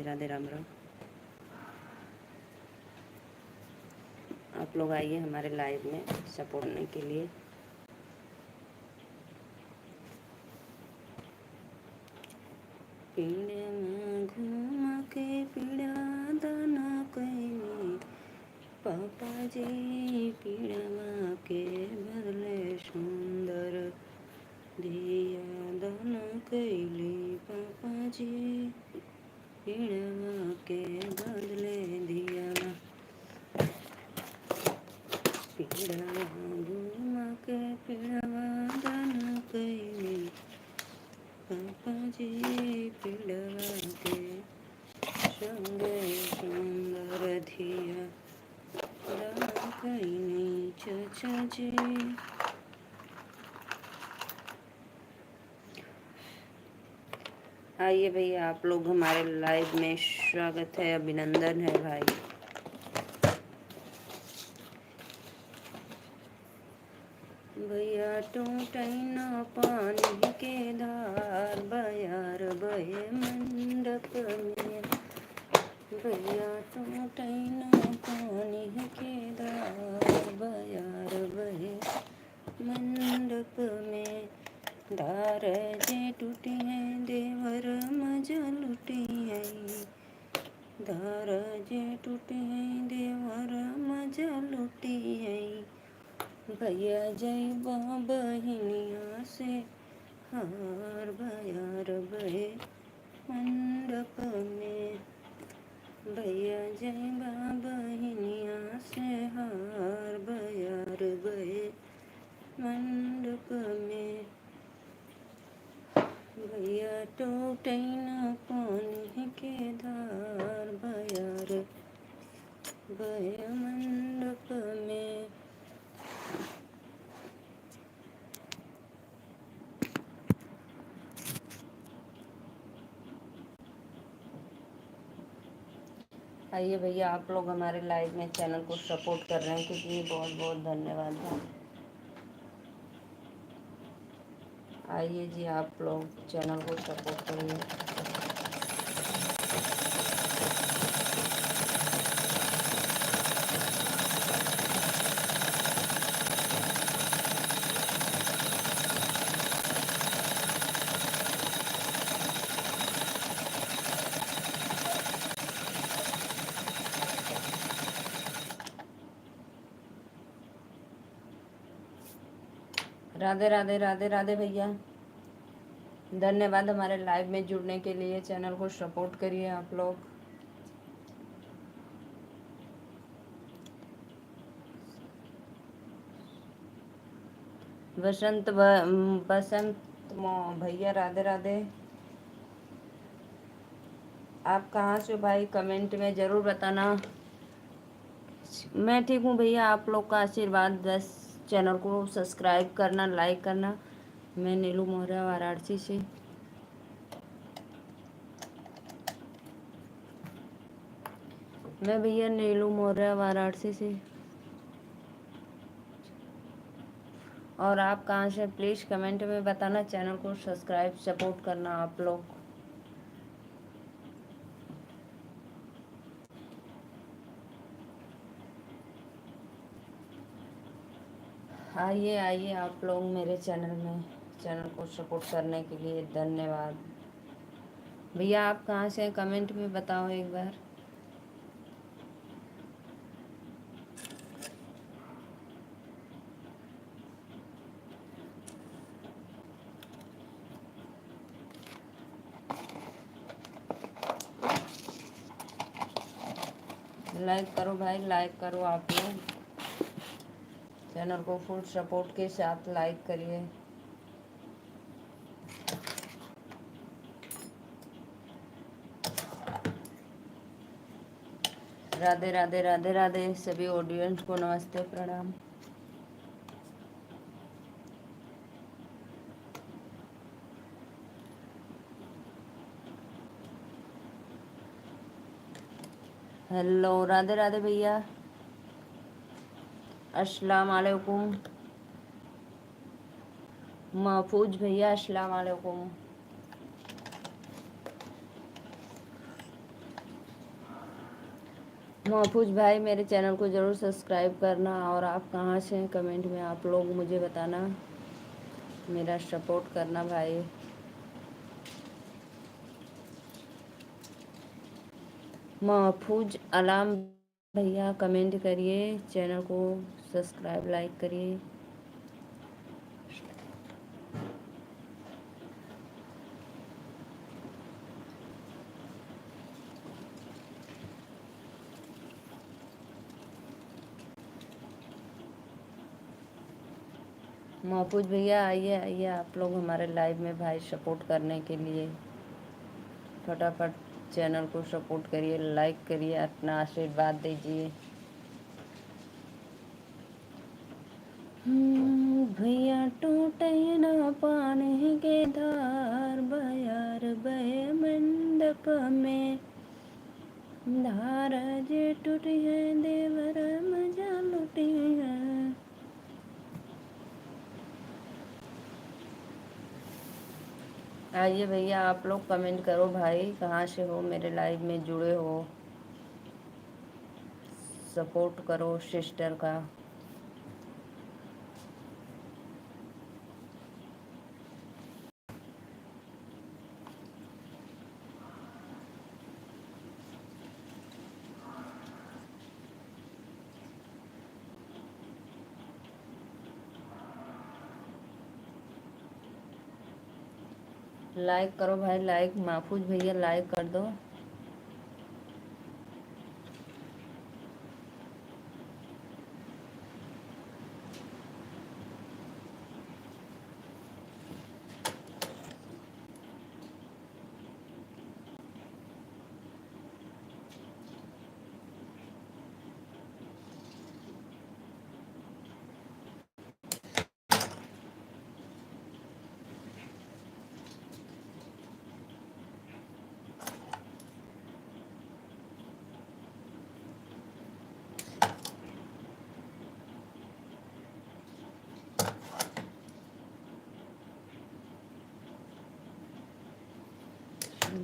राधे राम राम। आप लोग आइए हमारे लाइव में सपोर्ट करने के लिए। पीड़े में घूम के पीड़ा दाना कैली पापा जी, पीड़वा के बदले सुंदर दिया दाना कैली पापा जी, पीड़वा के बदले दिया। पीड़वा घूम के पीड़वा दाना कैली पापा जी, पीड़वा के संगे सुंदर धिया दाना कैली चाचा जी। आइए भैया, आप लोग हमारे लाइव में स्वागत है, अभिनंदन है भाई। भैया टूटैना पानी के धार बयार बहे मंडप में। भैया टूटैना पानी के धार बयार बहे मंडप में। धार जे टूटी है देवर मजा लुटी है। धार जे टूटी है देवर मजा लुटी है। भैया जय बहनिया से हार बयार बहे मंडप में। भैया जय बहनिया से हार बयार बहे मंडप में। भैया टूटैना पानी के धार बयार बहे मंडप में। आइए भैया, आप लोग हमारे लाइव में चैनल को सपोर्ट कर रहे हैं, क्योंकि बहुत बहुत धन्यवाद है। आइए जी, आप लोग चैनल को सपोर्ट करिए। राधे राधे राधे राधे भैया, धन्यवाद हमारे लाइव में जुड़ने के लिए। चैनल को सपोर्ट करिए आप लोग। बसंत भैया राधे राधे। आप कहाँ से भाई, कमेंट में ज़रूर बताना। मैं ठीक हूँ भैया, आप लोग का आशीर्वाद बस। चैनल को सब्सक्राइब करना, लाइक करना। मैं नीलू मौर्य वाराणसी से। मैं भैया नीलू मौर्य वाराणसी से। और आप कहाँ से, प्लीज़ कमेंट में बताना। चैनल को सब्सक्राइब सपोर्ट करना आप लोग। आइए आइए आप लोग मेरे चैनल में, चैनल को सपोर्ट करने के लिए धन्यवाद। भैया आप कहाँ से, कमेंट में बताओ एक बार। लाइक करो भाई, लाइक करो आप लोग। चैनल को फुल सपोर्ट के साथ लाइक करिए। राधे राधे राधे राधे। सभी ऑडियंस को नमस्ते, प्रणाम। हेलो राधे राधे भैया, अस्सलाम वालेकुम। महफूज भैया अस्सलाम वालेकुम। महफूज भाई मेरे चैनल को ज़रूर सब्सक्राइब करना, और आप कहाँ से हैं कमेंट में आप लोग मुझे बताना, मेरा सपोर्ट करना भाई। महफूज अलाम भैया कमेंट करिए, चैनल को सब्सक्राइब लाइक करिए। महफूज भैया आइए आइए आप लोग हमारे लाइव में भाई सपोर्ट करने के लिए। फटाफट चैनल को सपोर्ट करिए, लाइक करिए, अपना आशीर्वाद दीजिए। भैया टूटे न पानी के धार, बयार बहे मंडप में, धार जे टूटी है देवर मजा लुटी है। आइए भैया आप लोग कमेंट करो भाई, कहाँ से हो, मेरे लाइव में जुड़े हो, सपोर्ट करो सिस्टर का। लाइक करो भाई, लाइक महफूज भैया लाइक कर दो।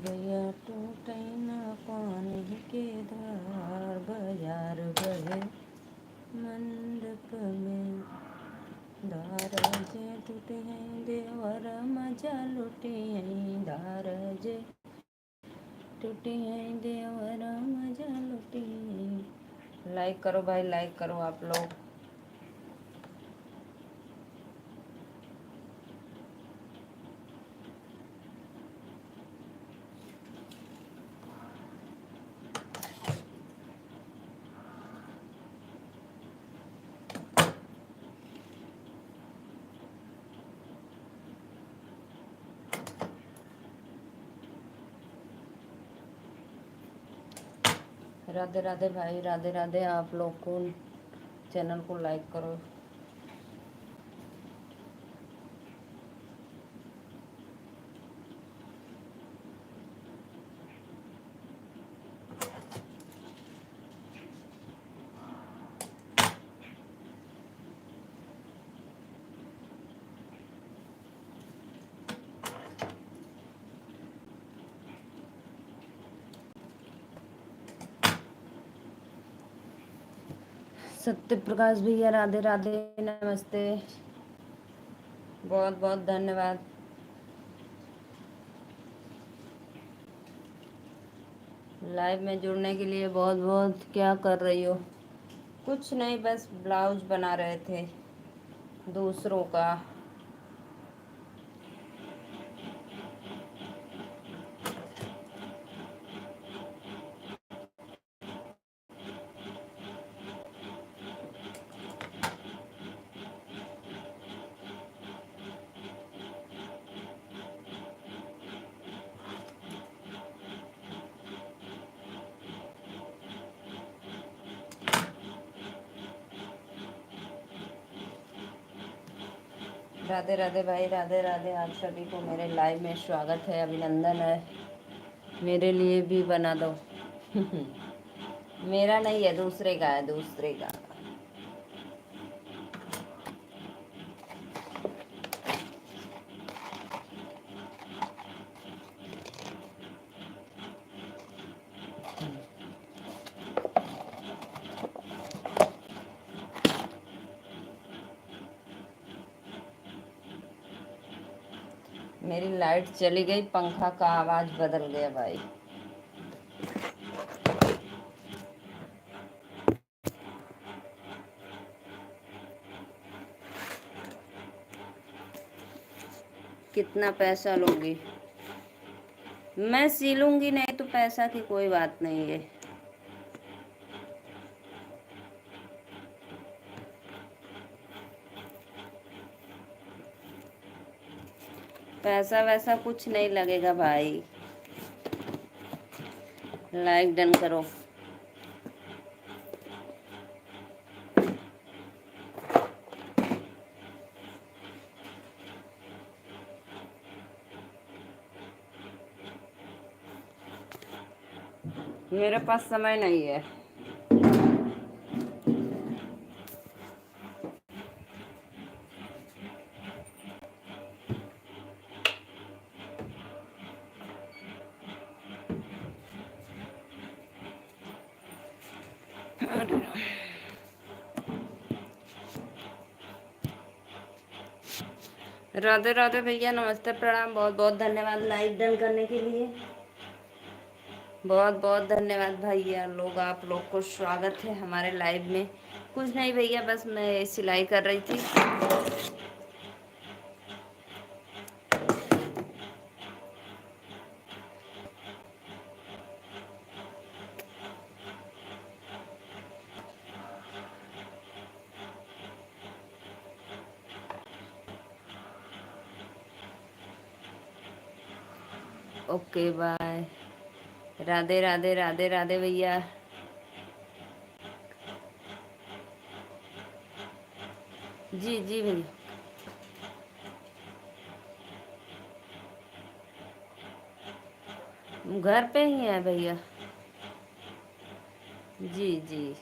भैया टूटे न पानी के धार, बाजार बहे मंडप में, धार जे टूटे हैं देवर मजा लुटे हैं, धार जे टूटे हैं देवर मजा लुटे हैं। लाइक करो भाई, लाइक करो आप लोग। राधे राधे भाई, राधे राधे। आप लोग को चैनल को लाइक करो। सत्य प्रकाश भैया राधे राधे, नमस्ते, बहुत बहुत धन्यवाद। लाइव में जुड़ने के लिए बहुत बहुत। क्या कर रही हो? कुछ नहीं, बस ब्लाउज बना रहे थे दूसरों का। राधे राधे भाई, राधे राधे। आप सभी को मेरे लाइव में स्वागत है, अभिनंदन है। मेरे लिए भी बना दो। मेरा नहीं है, दूसरे का है, दूसरे का। मेरी लाइट चली गई, पंखा का आवाज बदल गया भाई। कितना पैसा लोगी? मैं सिलूंगी, नहीं तो पैसा की कोई बात नहीं है। पैसा वैसा कुछ नहीं लगेगा भाई। लाइक डन करो। मेरे पास समय नहीं है। राधे राधे भैया, नमस्ते, प्रणाम, बहुत बहुत धन्यवाद लाइक डन करने के लिए। बहुत बहुत धन्यवाद भैया लोग, आप लोग को स्वागत है हमारे लाइव में। कुछ नहीं भैया, बस मैं सिलाई कर रही थी। Okay bye. राधे राधे राधे राधे भैया। जी जी भैया, घर पे ही है भैया। जी जी।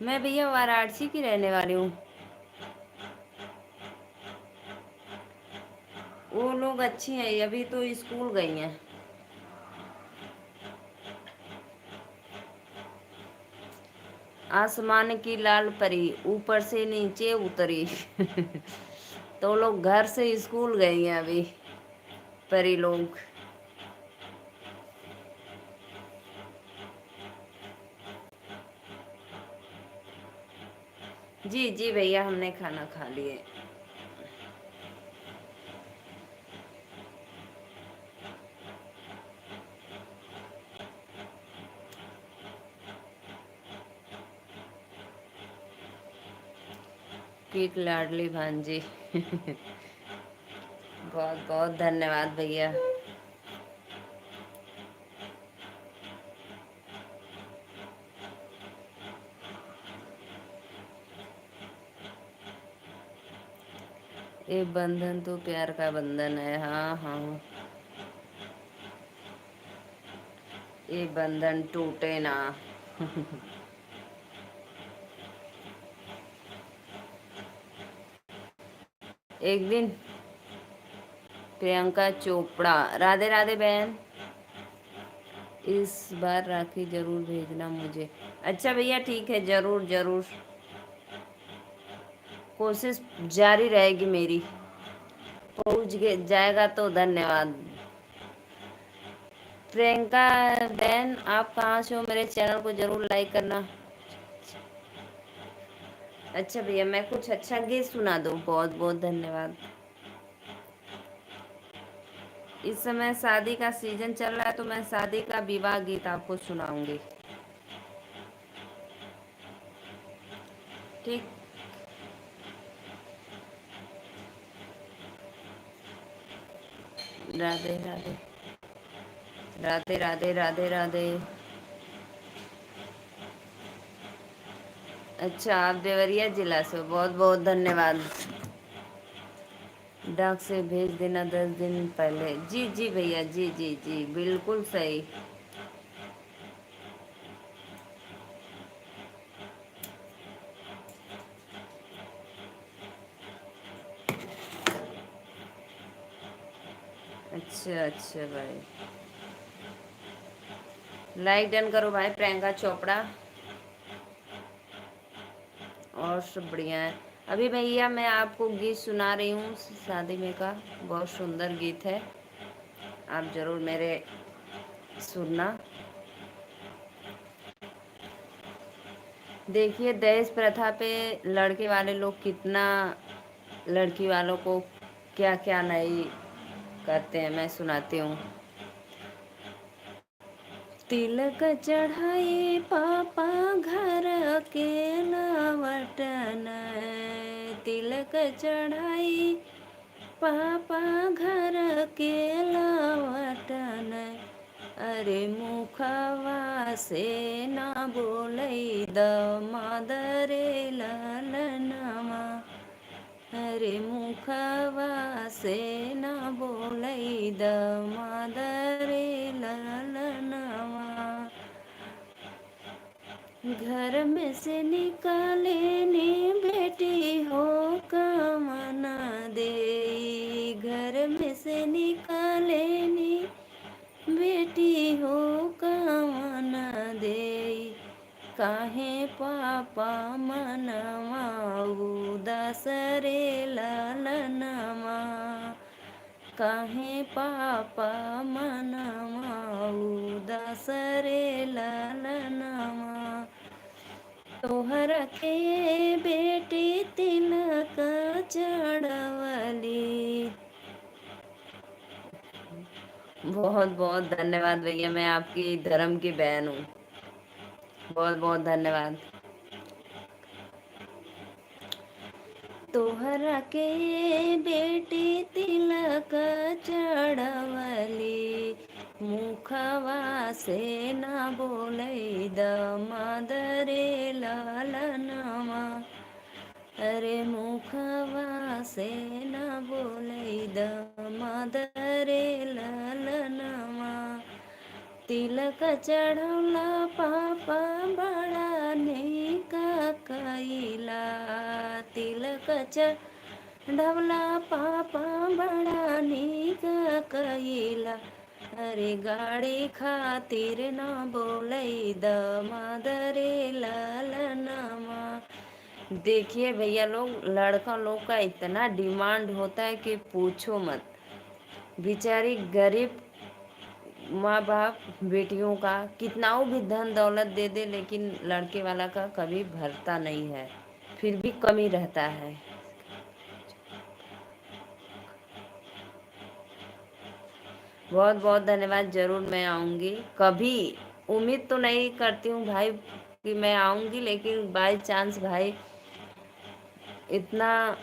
मैं भैया वाराणसी की रहने वाली हूँ। वो लोग अच्छी हैं, अभी तो स्कूल गई हैं। आसमान की लाल परी ऊपर से नीचे उतरी। तो लोग घर से स्कूल गई हैं अभी, परी लोग। जी जी भैया, हमने खाना खा लिए। पीक लाडली भांजी। बहुत बहुत धन्यवाद भैया। ये बंधन तो प्यार का बंधन है। हाँ हाँ, ये बंधन टूटे ना। एक दिन प्रियंका चोपड़ा, राधे राधे बहन, इस बार राखी जरूर भेजना मुझे। अच्छा भैया, ठीक है, जरूर जरूर, कोशिश जारी रहेगी मेरी। पहुंच जाएगा तो धन्यवाद। प्रियंका बहन, आप कहाँ से हो? मेरे चैनल को जरूर लाइक करना। अच्छा भैया, मैं कुछ अच्छा गीत सुना दूँ? बहुत बहुत धन्यवाद। इस समय शादी का सीजन चल रहा है, तो मैं शादी का विवाह गीत आपको सुनाऊंगी। ठीक। राधे राधे राधे राधे राधे राधे। अच्छा, आप देवरिया जिला से हो, बहुत बहुत धन्यवाद। डाक से भेज देना 10 दिन पहले। जी जी भैया, जी जी जी, बिल्कुल सही। अच्छा अच्छा भाई, लाइक डन करो भाई। प्रियंका चोपड़ा और सब बढ़िया है। अभी भैया मैं आपको गीत सुना रही हूँ शादी में का, बहुत सुंदर गीत है, आप जरूर मेरे सुनना। देखिए दहेज प्रथा पे लड़के वाले लोग कितना लड़की वालों को क्या क्या नहीं करते हैं, मैं सुनाती हूँ। तिलक चढ़ाई पापा घर के लवटन, तिलक चढ़ाई पापा घर के लवटन, अरे मुखवा से ना बोलै द मादरे ललनमा, अरे मुखवा से ना बोलै द मादरे ललनमा, घर में से निकाले नी बेटी हो कामना दे, घर में से निकाले नी बेटी हो कामना दे, काहे पापा मनवा उदास रे ललनमा, काहे पापा मनवा उदास रे ललनमा, तोहर के बेटी तिलक चढ़वली। बहुत बहुत धन्यवाद भैया, मैं आपकी धर्म की बहन हूँ, बहुत बहुत धन्यवाद। तोहरा के बेटी तिलक चढ़वली, मुखवा से ना बोलै द मादरे ललनमा, अरे मुखवा से ना बोलै द मादरे ललनमा, तिलक चढ़ौला पापा बड़ा निक कइला, तिलक चढ़ौला पापा बड़ा निक कइला, अरे गाड़ी खातिर न बोलै द मादरे ललनमा। देखिए भैया लोग, लड़का लोग का इतना डिमांड होता है कि पूछो मत। बेचारी गरीब माँ बाप बेटियों का कितनाओं भी धन दौलत दे दे, लेकिन लड़के वाला का कभी भरता नहीं है, फिर भी कमी रहता है। बहुत बहुत धन्यवाद, जरूर मैं आऊँगी कभी। उम्मीद तो नहीं करती हूँ भाई कि मैं आऊँगी, लेकिन बाय चांस भाई इतना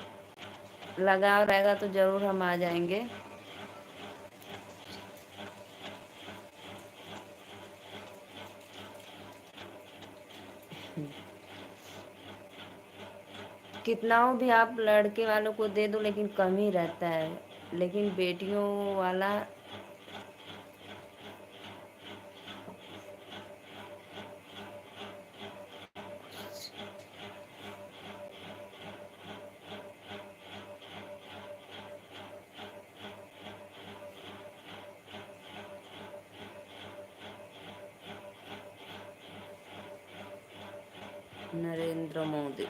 लगाव रहेगा तो जरूर हम आ जाएंगे। कितना भी आप लड़के वालों को दे दो, लेकिन कम ही रहता है, लेकिन बेटियों वाला नरेंद्र मोदी।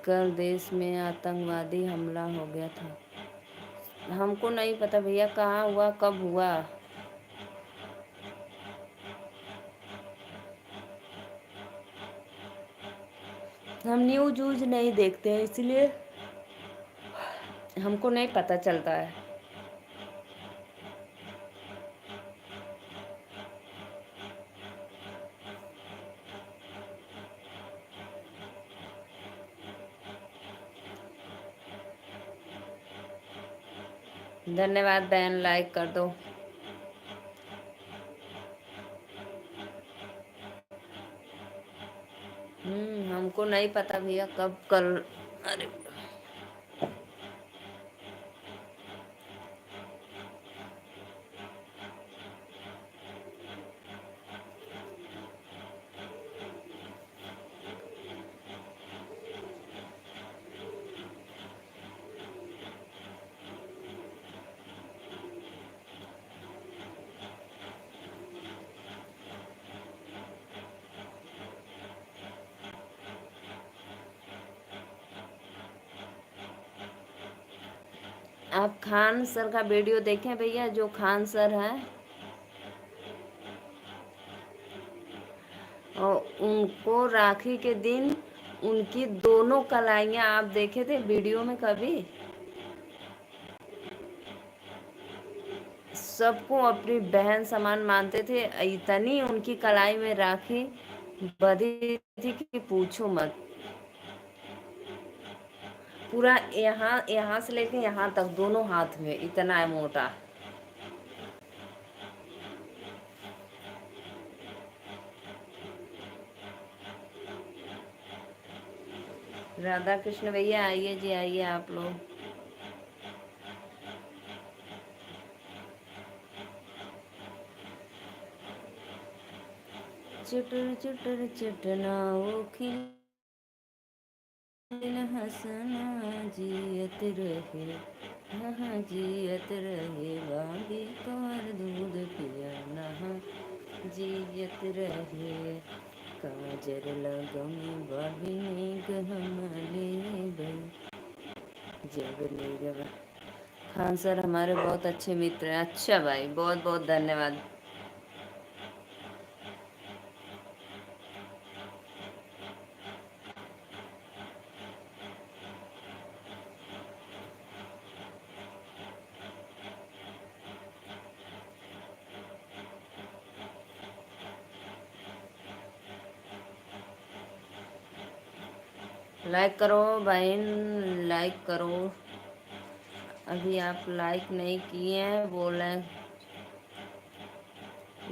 कल देश में आतंकवादी हमला हो गया था। हमको नहीं पता भैया, कहाँ हुआ, कब हुआ। हम न्यूज वूज नहीं देखते हैं, इसलिए हमको नहीं पता चलता है। धन्यवाद बहन, लाइक कर दो। हमको नहीं पता भैया कब, कल। अरे आप खान सर का वीडियो देखें भैया, जो खान सर हैं और उनको राखी के दिन उनकी दोनों कलाइयाँ आप देखे थे वीडियो में कभी? सबको अपनी बहन समान मानते थे। इतनी उनकी कलाई में राखी बंधी थी कि पूछो मत। पूरा यहाँ यहाँ से लेके यहाँ तक दोनों हाथ में इतना है मोटा। राधा कृष्ण भैया आइए जी, आइए आप लोग। चुटर चुटर चटना वो खिल हंसना जियत रहे, हाँ जियत रहे बागी तोर दूध पिया नहा जियत रहे। काजर लगमी बाबी ने गहमले गई जब ले। खान सर हमारे बहुत अच्छे मित्र हैं। अच्छा भाई, बहुत बहुत धन्यवाद। लाइक करो बहन, लाइक करो। अभी आप लाइक नहीं किए हैं, बोले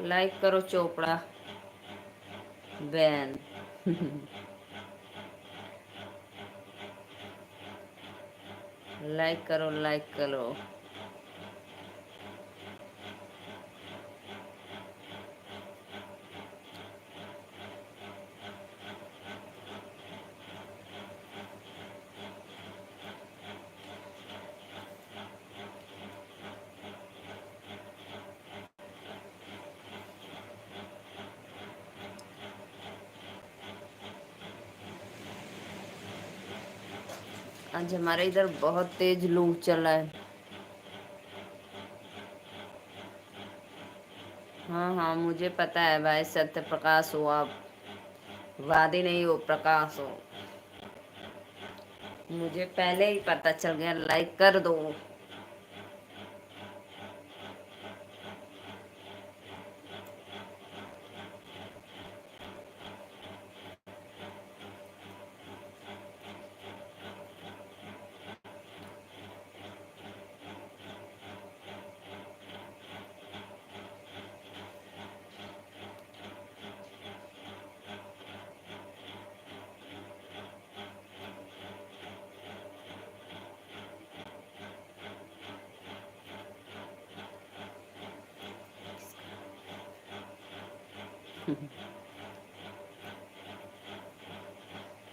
लाइक करो चोपड़ा बहन। लाइक करो, लाइक करो। आज हमारे इधर बहुत तेज लू चला है। हाँ हाँ, मुझे पता है भाई, सत्य प्रकाश हो आप, वादी नहीं हो, प्रकाश हो। मुझे पहले ही पता चल गया। लाइक कर दो।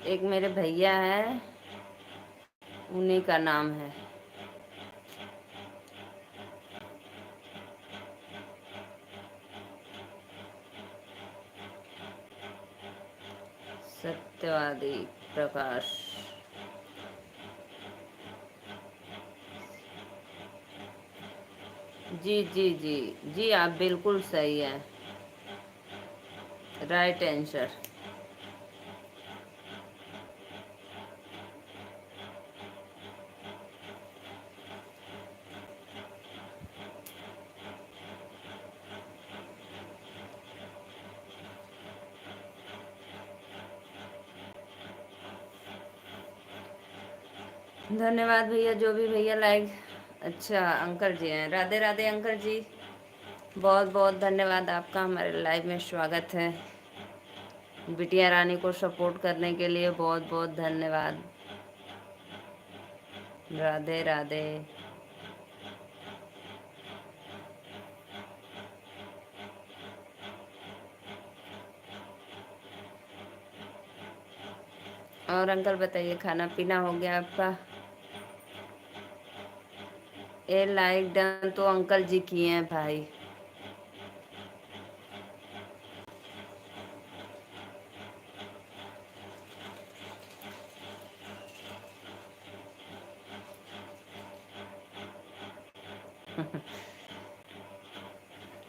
एक मेरे भैया है, उन्हीं का नाम है। सत्यवादी प्रकाश। जी जी जी जी, आप बिल्कुल सही हैं। Right answer. धन्यवाद भैया, जो भी भैया लाइक। अच्छा अंकल जी हैं, राधे राधे अंकल जी, बहुत बहुत धन्यवाद आपका, हमारे लाइव में स्वागत है। बिटिया रानी को सपोर्ट करने के लिए बहुत बहुत धन्यवाद। राधे राधे। और अंकल बताइए, खाना पीना हो गया आपका? ये लाइक डन तो अंकल जी किए हैं भाई।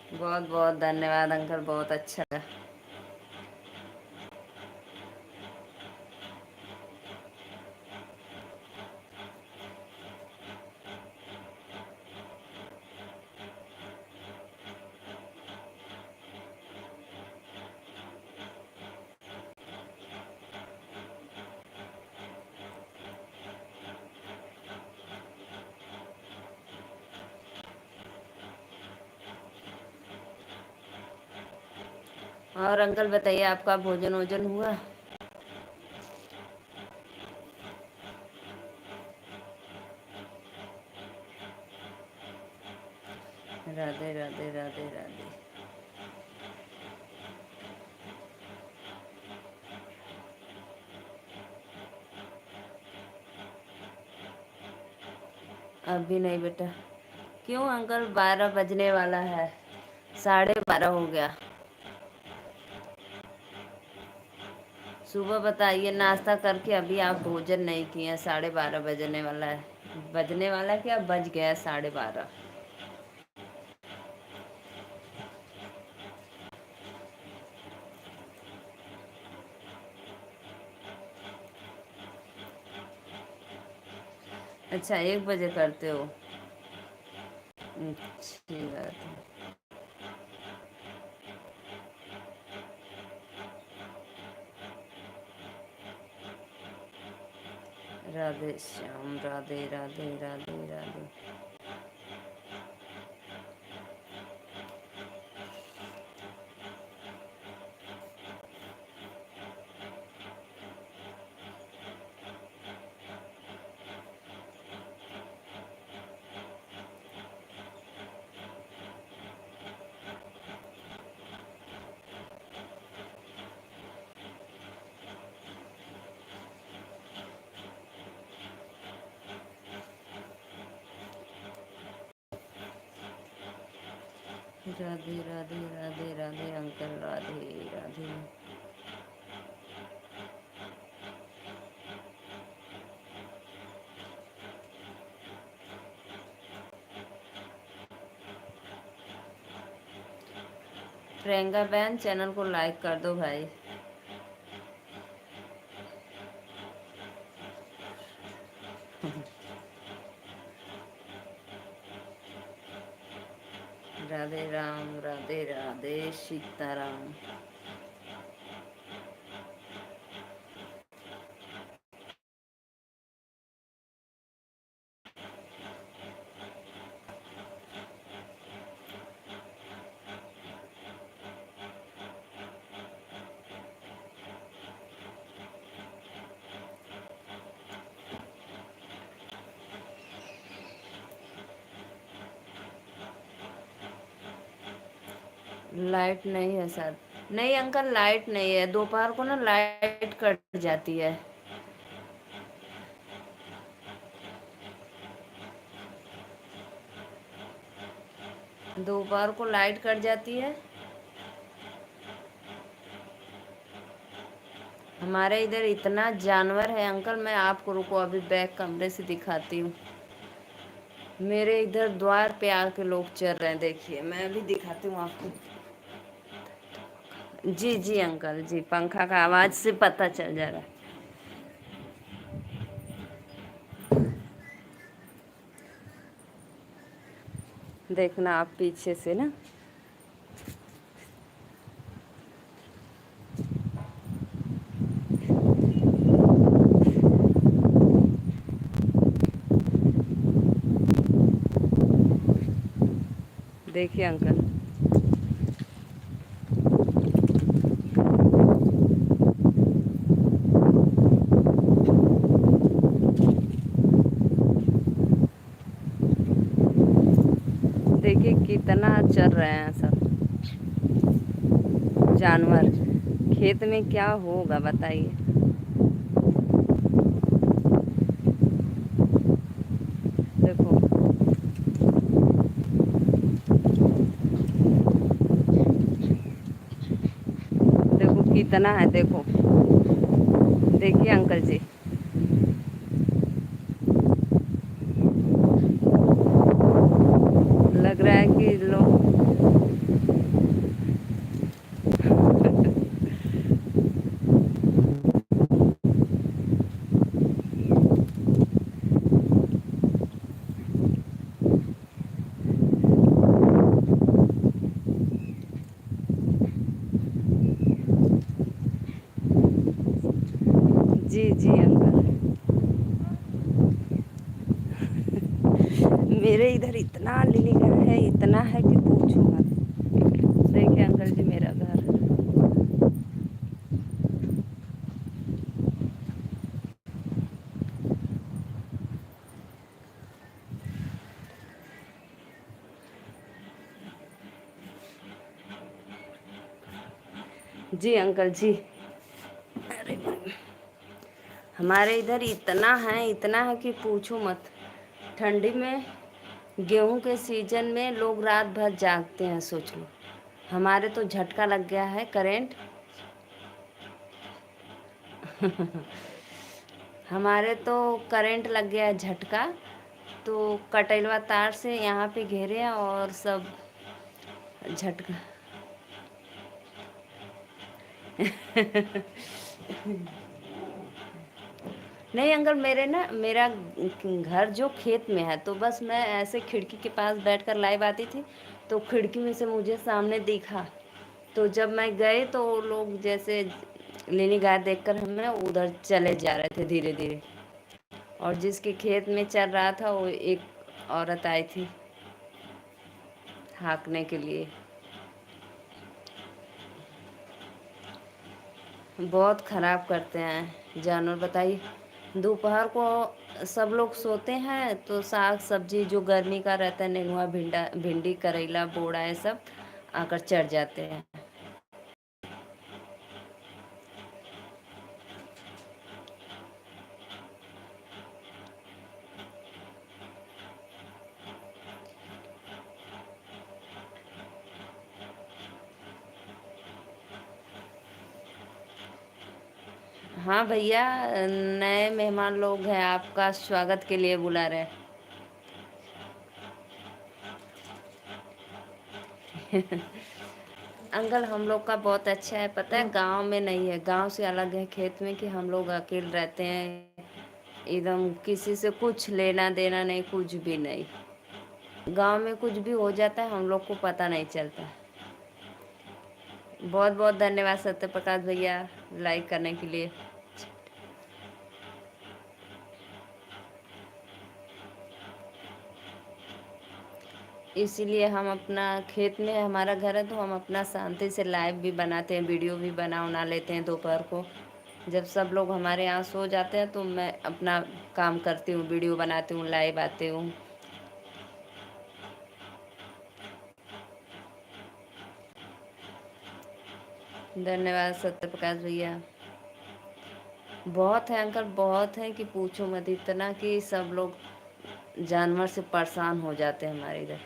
बहुत बहुत धन्यवाद अंकल, बहुत अच्छा लगा। और अंकल बताइए, आपका भोजन वोजन हुआ? राधे राधे राधे राधे। अभी नहीं बेटा। क्यों अंकल, 12 बजने वाला है, 12:30 हो गया। सुबह बताइए, नाश्ता करके अभी आप भोजन नहीं किए, 12:30 बजने वाला है। बजने वाला क्या, बज गया 12:30। अच्छा, 1 बजे करते हो? अच्छी बात है। राधे श्याम, राधे राधे राधे राधे। राधे राधे राधे राधे अंकल, राधे राधे। प्रियंका बहन, चैनल को लाइक कर दो भाई। राधे राम, राधे राधे सीताराम। लाइट नहीं है सर। नहीं अंकल, लाइट नहीं है, दोपहर को ना लाइट कट जाती है। दोपहर को लाइट कट जाती है। हमारे इधर इतना जानवर है अंकल, मैं आपको रुको अभी बैक कमरे से दिखाती हूँ। मेरे इधर द्वार पे आके लोग चल रहे हैं, देखिए मैं अभी दिखाती हूँ आपको। जी जी अंकल जी, पंखा का आवाज से पता चल जा रहा है। देखना आप पीछे से ना। देखिए अंकल, देखिए कितना चल रहे हैं सब जानवर। खेत में क्या होगा बताइए। देखो देखो कितना है, देखो देखिए अंकल जी। जी जी अंकल। मेरे इधर इतना लिलीगढ़ है, इतना है कि पूछो मत। देखिए अंकल जी मेरा घर। जी अंकल जी। अरे हमारे इधर इतना है कि पूछो मत। ठंडी में, गेहूं के सीजन में लोग रात भर जागते हैं, सोच लो। हमारे तो झटका लग गया है करंट। हमारे तो करंट लग गया है झटका। तो कटैलवा तार से यहाँ पे घेरे हैं और सब झटका। नहीं अंकल, मेरा घर जो खेत में है, तो बस मैं ऐसे खिड़की के पास बैठकर लाइव आती थी, तो खिड़की में से मुझे सामने दिखा। तो जब मैं गई तो वो लोग जैसे लेनी गाय देखकर हमें उधर चले जा रहे थे धीरे धीरे। और जिसके खेत में चल रहा था वो एक औरत आई थी हाँकने के लिए। बहुत खराब करते हैं जानवर, बताइए। दोपहर को सब लोग सोते हैं तो साग सब्जी जो गर्मी का रहता है, नेनुआ, भिंडी, करेला, बोड़ा, ये सब आकर चढ़ जाते हैं। हाँ भैया, नए मेहमान लोग हैं, आपका स्वागत के लिए बुला रहे हैं। अंकल हम लोग का बहुत अच्छा है, पता है, गांव में नहीं है, गांव से अलग है खेत में, कि हम लोग अकेले रहते हैं। एकदम किसी से कुछ लेना देना नहीं, कुछ भी नहीं। गांव में कुछ भी हो जाता है हम लोग को पता नहीं चलता। बहुत बहुत धन्यवाद सत्य प्रकाश भैया, लाइक करने के लिए। इसीलिए हम अपना, खेत में हमारा घर है तो हम अपना शांति से लाइव भी बनाते हैं, वीडियो भी बना लेते हैं दोपहर को। जब सब लोग हमारे यहाँ सो जाते हैं तो मैं अपना काम करती हूँ, वीडियो बनाती हूँ, लाइव आती हूँ। धन्यवाद सत्य प्रकाश भैया। बहुत है अंकल, बहुत है कि पूछो मत, इतना कि सब लोग जानवर से परेशान हो जाते हैं हमारे इधर।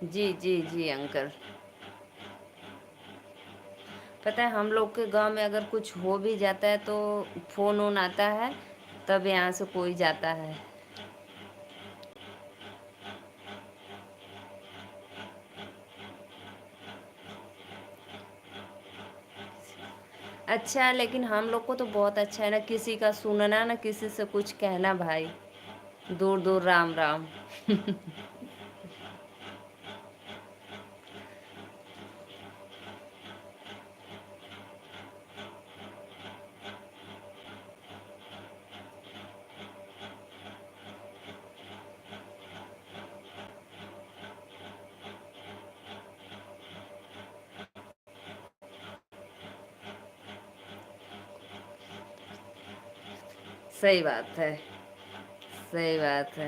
जी जी जी अंकल। पता है हम लोग के गांव में अगर कुछ हो भी जाता है तो फोन वोन आता है, तब यहाँ से कोई जाता है। अच्छा है, लेकिन हम लोग को तो बहुत अच्छा है ना, किसी का सुनना ना किसी से कुछ कहना भाई। दूर दूर राम राम। सही बात है। सही बात है।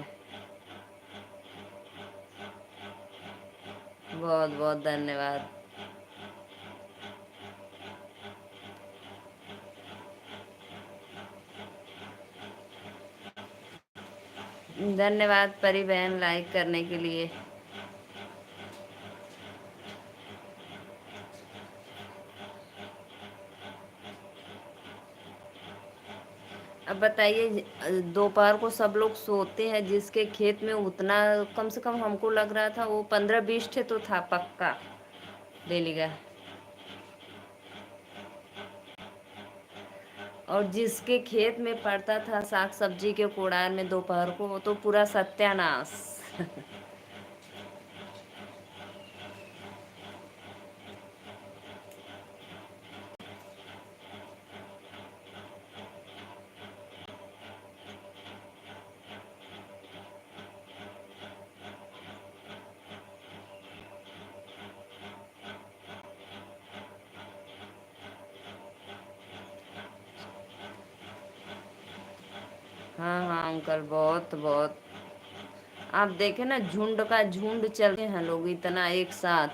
बहुत बहुत धन्यवाद। धन्यवाद परी बहन, लाइक करने के लिए। अब बताइए, दोपहर को सब लोग सोते हैं, जिसके खेत में उतना, कम से कम हमको लग रहा था वो 15-20 ठे तो था पक्का डेली का। और जिसके खेत में पड़ता था साग सब्जी के कोड़ार में दोपहर को, वो तो पूरा सत्यानाश। हाँ हाँ अंकल, बहुत बहुत। आप देखे ना, झुंड का झुंड चलते हैं लोग इतना एक साथ।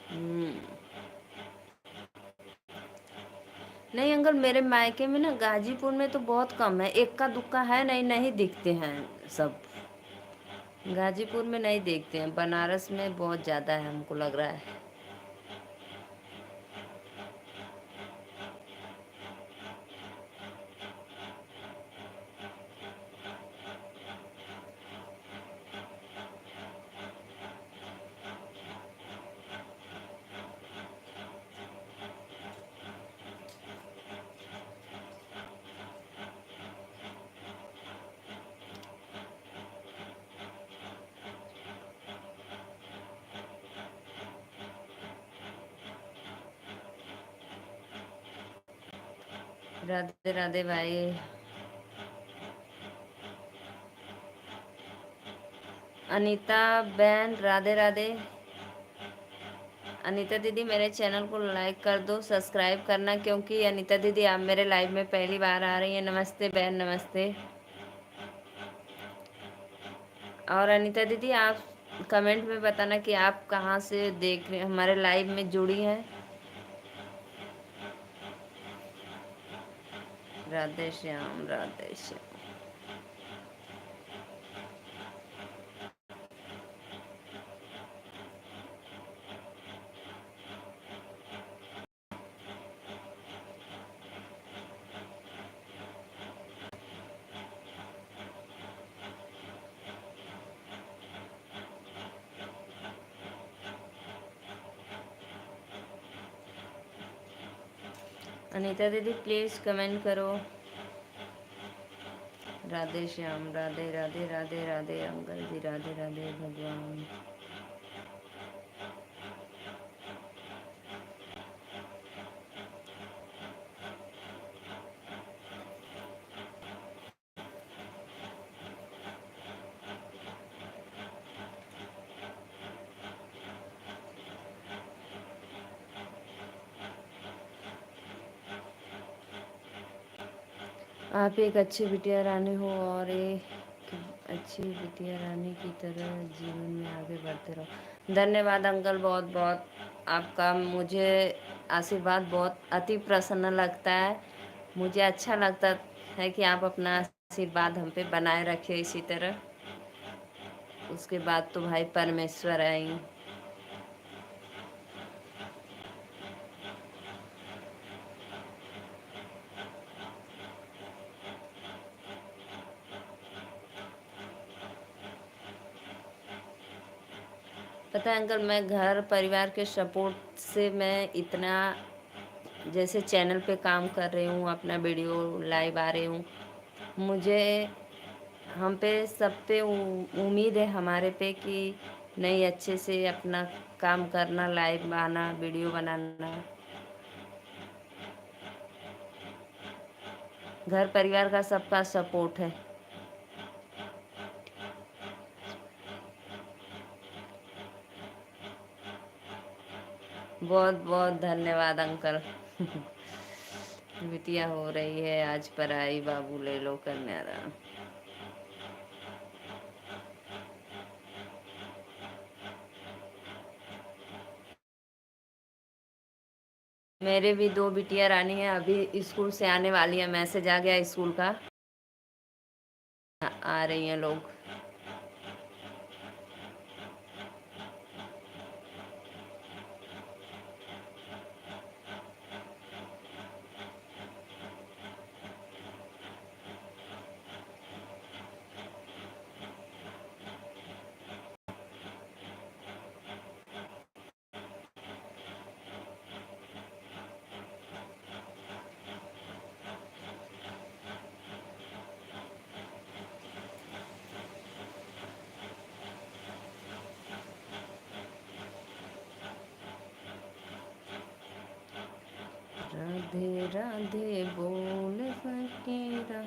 हम्म। नहीं अंकल, मेरे मायके में ना गाजीपुर में तो बहुत कम है, इक्का दुक्का है, नहीं नहीं दिखते हैं सब। गाजीपुर में नहीं देखते हैं, बनारस में बहुत ज़्यादा है हमको लग रहा है। राधे राधे भाई। अनीता बहन राधे राधे। अनीता दीदी, मेरे चैनल को लाइक कर दो, सब्सक्राइब करना, क्योंकि अनीता दीदी आप मेरे लाइव में पहली बार आ रही हैं। नमस्ते बहन, नमस्ते। और अनीता दीदी, आप कमेंट में बताना कि आप कहाँ से देख रहे, हमारे लाइव में जुड़ी हैं। राधे श्याम, राधे श्याम। अनीता दीदी प्लीज़ कमेंट करो। राधे श्याम, राधे राधे राधे राधे अंकल जी, राधे राधे भगवान। आप एक अच्छी बिटिया रानी हो, और एक अच्छी बिटिया रानी की तरह जीवन में आगे बढ़ते रहो। धन्यवाद अंकल, बहुत बहुत आपका मुझे आशीर्वाद बहुत अति प्रसन्न लगता है। मुझे अच्छा लगता है कि आप अपना आशीर्वाद हम पे बनाए रखे इसी तरह। उसके बाद तो भाई परमेश्वर आई। पता है अंकल, मैं घर परिवार के सपोर्ट से मैं इतना, जैसे चैनल पे काम कर रही हूँ, अपना वीडियो लाइव आ रही हूँ, मुझे हम पे सब पे उम्मीद है हमारे पे कि नहीं, अच्छे से अपना काम करना, लाइव आना, वीडियो बनाना। घर परिवार का सबका सपोर्ट है। बहुत बहुत धन्यवाद अंकल। बिटिया हो रही है आज पराई, बाबू ले लो कन्यादान। मेरे भी दो बिटिया रानी है, अभी स्कूल से आने वाली है, मैसेज आ गया स्कूल का। आ रही हैं लोग। राधे राधे बोल फकीरा।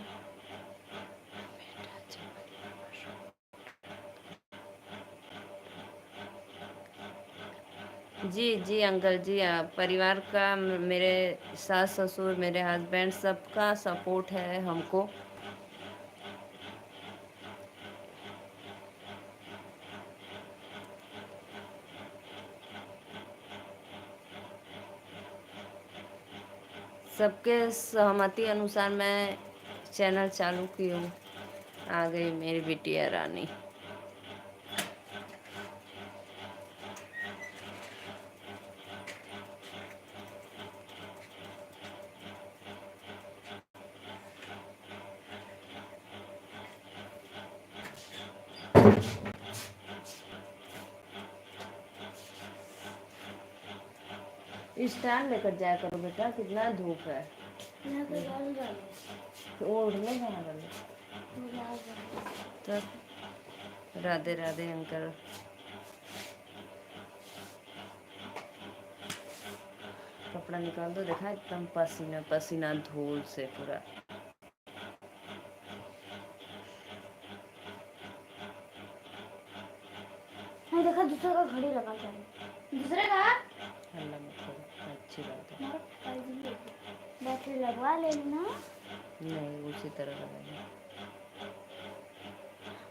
जी जी अंकल जी, आप परिवार का, मेरे सास ससुर, मेरे हस्बैंड, सबका सपोर्ट है हमको। सबके सहमति अनुसार मैं चैनल चालू की हूँ। आ गई मेरी बिटिया रानी। स्टैंड लेकर जाया करो बेटा, कितना धूप है। ओढ़ने जाना तब। राधे राधे अंकल। कपड़ा निकाल दो, देखा एकदम पसीना पसीना धूल से पूरा। देखा दूसरे का घड़ी लगा दूसरे का अल्लाह मत करो, अच्छी बात है। बैटरी लगवा लेना। नहीं, उसी तरह लगाएंगे।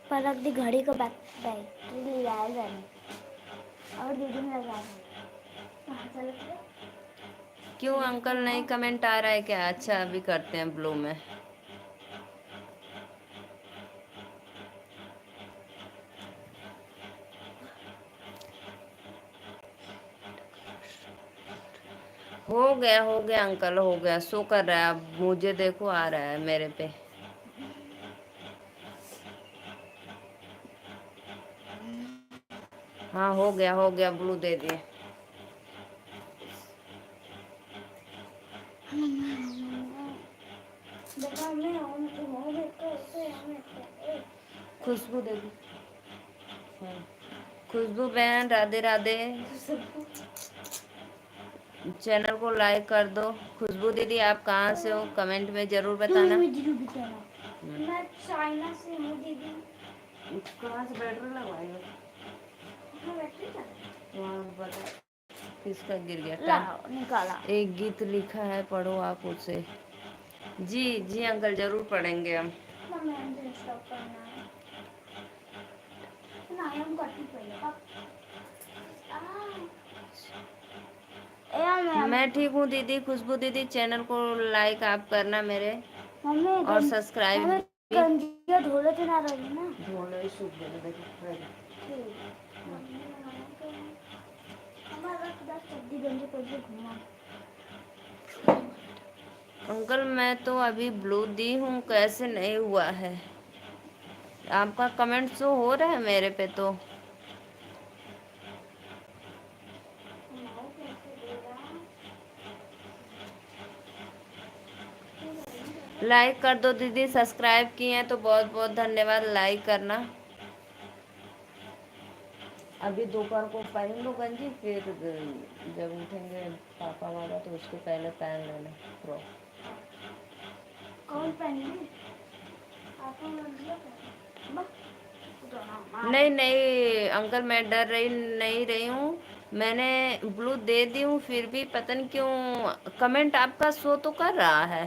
पर रख दी घड़ी को, बैटरी ले आया जाने और दीदी ने लगा क्यों अंकल, नहीं कमेंट आ रहा है क्या? अच्छा अभी करते हैं ब्लू में। हो गया अंकल, हो गया। शो कर रहा है, अब मुझे देखो आ रहा है मेरे पे। हाँ हो गया, ब्लू दे दिए। खुशबू दे दी। खुशबू बहन राधे राधे। चैनल को लाइक कर दो। खुशबू दीदी आप कहाँ से हो, कमेंट में जरूर बताना। मैं चाइना से हूँ दीदी। कहाँ से बैटरी लगवाई हो? वहाँ बता किसका गिर गया? निकाला। एक गीत लिखा है, पढ़ो आप उसे। जी जी अंकल, जरूर पढ़ेंगे हम। मैं ठीक हूँ दीदी। खुशबू दीदी चैनल को लाइक आप करना मेरे, और सब्सक्राइब भी। धोले तो ना रही ना, धोले सूख गए देखो। अंकल मैं तो अभी ब्लू दी हूँ, कैसे नहीं हुआ है? आपका कमेंट शो हो रहा है मेरे पे तो। लाइक कर दो दीदी, सब्सक्राइब किए हैं तो बहुत बहुत धन्यवाद। लाइक करना। अभी दोपहर को पहन लो गंजी, फिर जब उठेंगे पापा वाला तो उसके पहले पहन लेना फ्रॉक। कौन पहने? नहीं नहीं अंकल, मैं डर रही नहीं रही हूँ। मैंने ब्लू दे दी हूँ, फिर भी पता नहीं क्यों कमेंट आपका शो तो कर रहा है।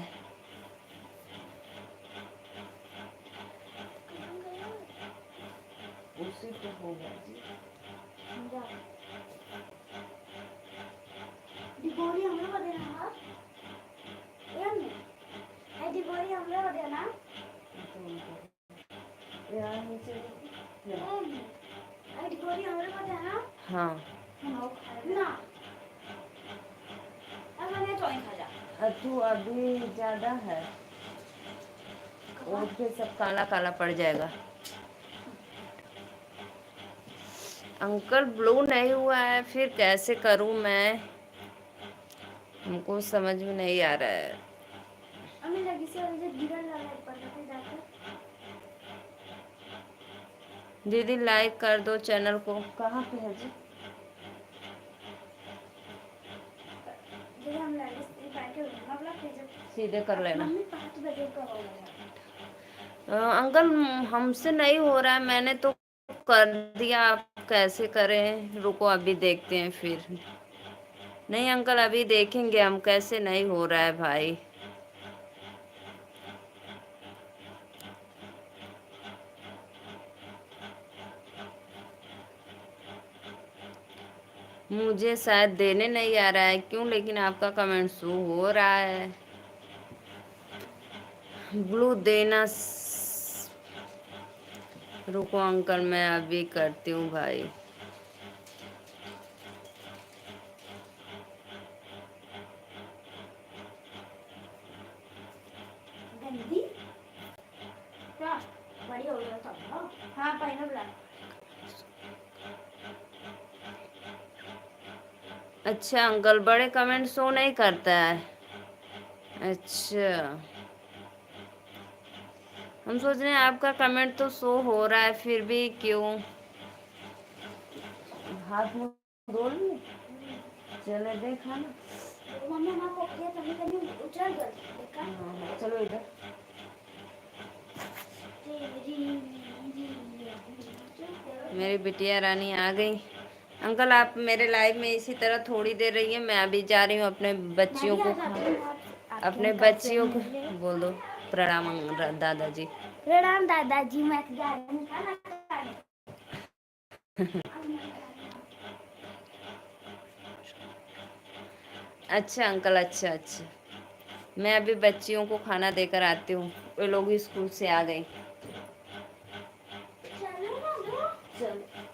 उसी पे हो गया जी। डिगोरी हमने बदे ना यार ने है डिगोरी हमने बदे ना यार नीचे है डिगोरी हमने बदे ना। हाँ ना अब मैंने चॉइस खा जा। तू अभी ज्यादा है, और फिर सब काला काला पड़ जाएगा। अंकल ब्लू नहीं हुआ है, फिर कैसे करूं मैं? हमको समझ में नहीं आ रहा है। हमें लगी से मुझे गिरा लगा पर जाकर। दीदी लाइक कर दो चैनल को। कहाँ पे है जी? हम बैठे हुए सीधे कर लेना। मम्मी 5 बजे का होगा। अंकल हमसे नहीं हो रहा है, मैंने तो कर दिया, आप कैसे करें? रुको अभी देखते हैं फिर। नहीं अंकल अभी देखेंगे हम कैसे नहीं हो रहा है भाई। मुझे शायद देने नहीं आ रहा है क्यों, लेकिन आपका कमेंट शो हो रहा है। ब्लू देना रुको अंकल मैं अभी करती हूँ भाई। गंदी क्या बड़ी हो गया था। हाँ पहले बुला। अच्छा अंकल बड़े कमेंट शो नहीं करता है। अच्छा हम सोच रहे हैं आपका कमेंट तो शो हो रहा है फिर भी क्यों। हाथ मुंह धो लिए? चले देखा ना। मम्मी माँ को किया कभी कभी उछल गया देखा। हाँ, चलो इधर। मेरी बिटिया रानी आ गई। अंकल आप मेरे लाइव में इसी तरह थोड़ी देर रहिए, मैं अभी जा रही हूँ अपने बच्चियों को अपने बच्चियों को बोल दो प्रणाम दादाजी। प्रणाम दादाजी। मैं जा रही हूँ खाना खाने। अच्छा अंकल अच्छा अच्छा, मैं अभी बच्चियों को खाना देकर आती हूँ, वे लोग स्कूल से आ गए। चलो ना दो। चलो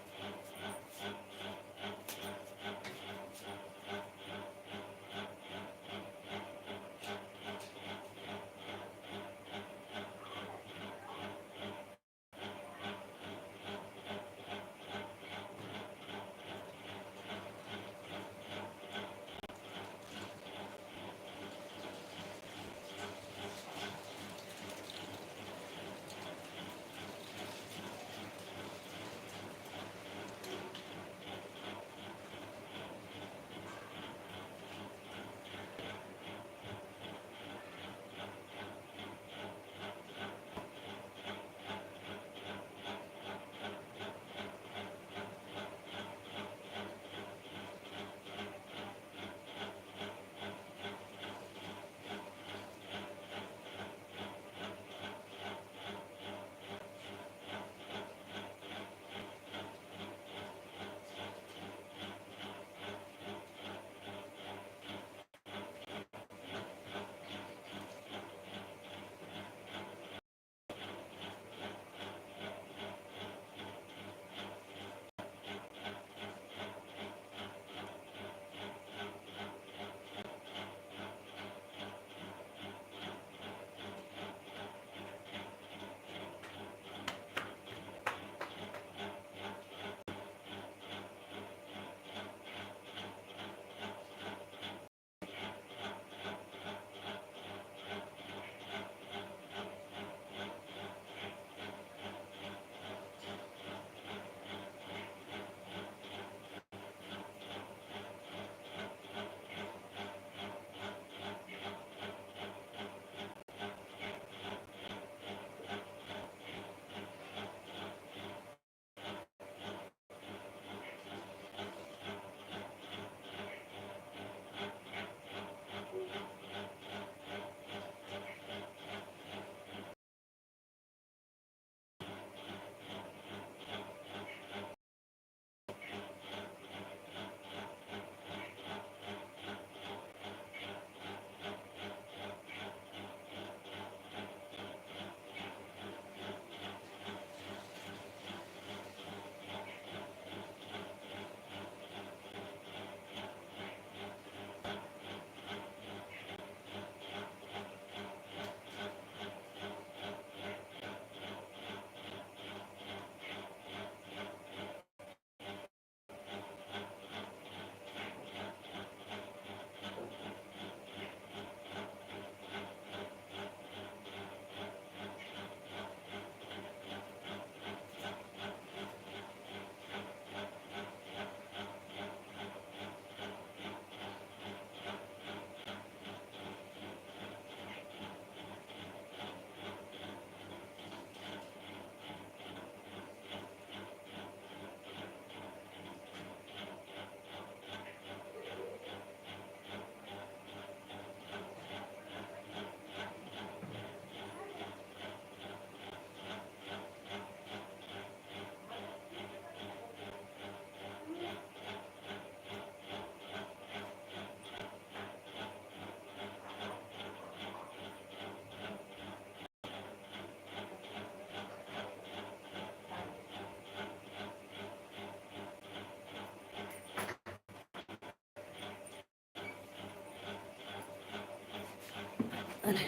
अरे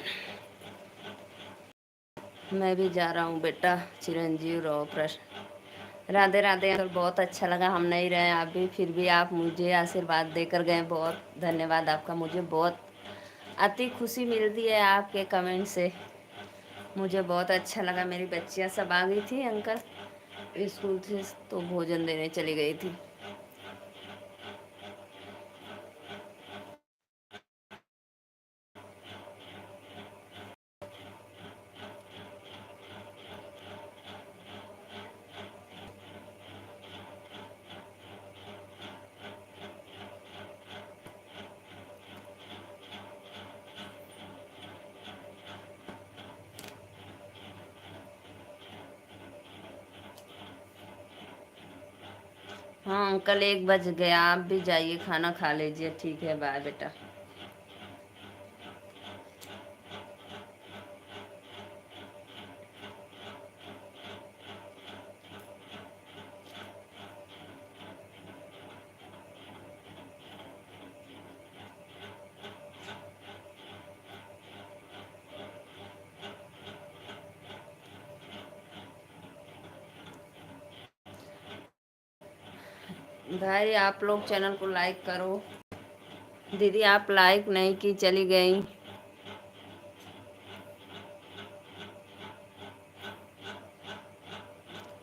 मैं भी जा रहा हूँ बेटा, चिरंजीव रहो प्रश्न। राधे राधे अंकल, बहुत अच्छा लगा, हम नहीं रहे आप भी, फिर भी आप मुझे आशीर्वाद देकर गए, बहुत धन्यवाद आपका। मुझे बहुत अति खुशी मिलती है आपके कमेंट से, मुझे बहुत अच्छा लगा। मेरी बच्चियाँ सब आ गई थी अंकल स्कूल से, तो भोजन देने चली गई थी। हाँ अंकल 1 बज गया, आप भी जाइए खाना खा लीजिए। ठीक है, बाय बेटा। भाई आप लोग चैनल को लाइक करो। दीदी आप लाइक नहीं की, चली गई।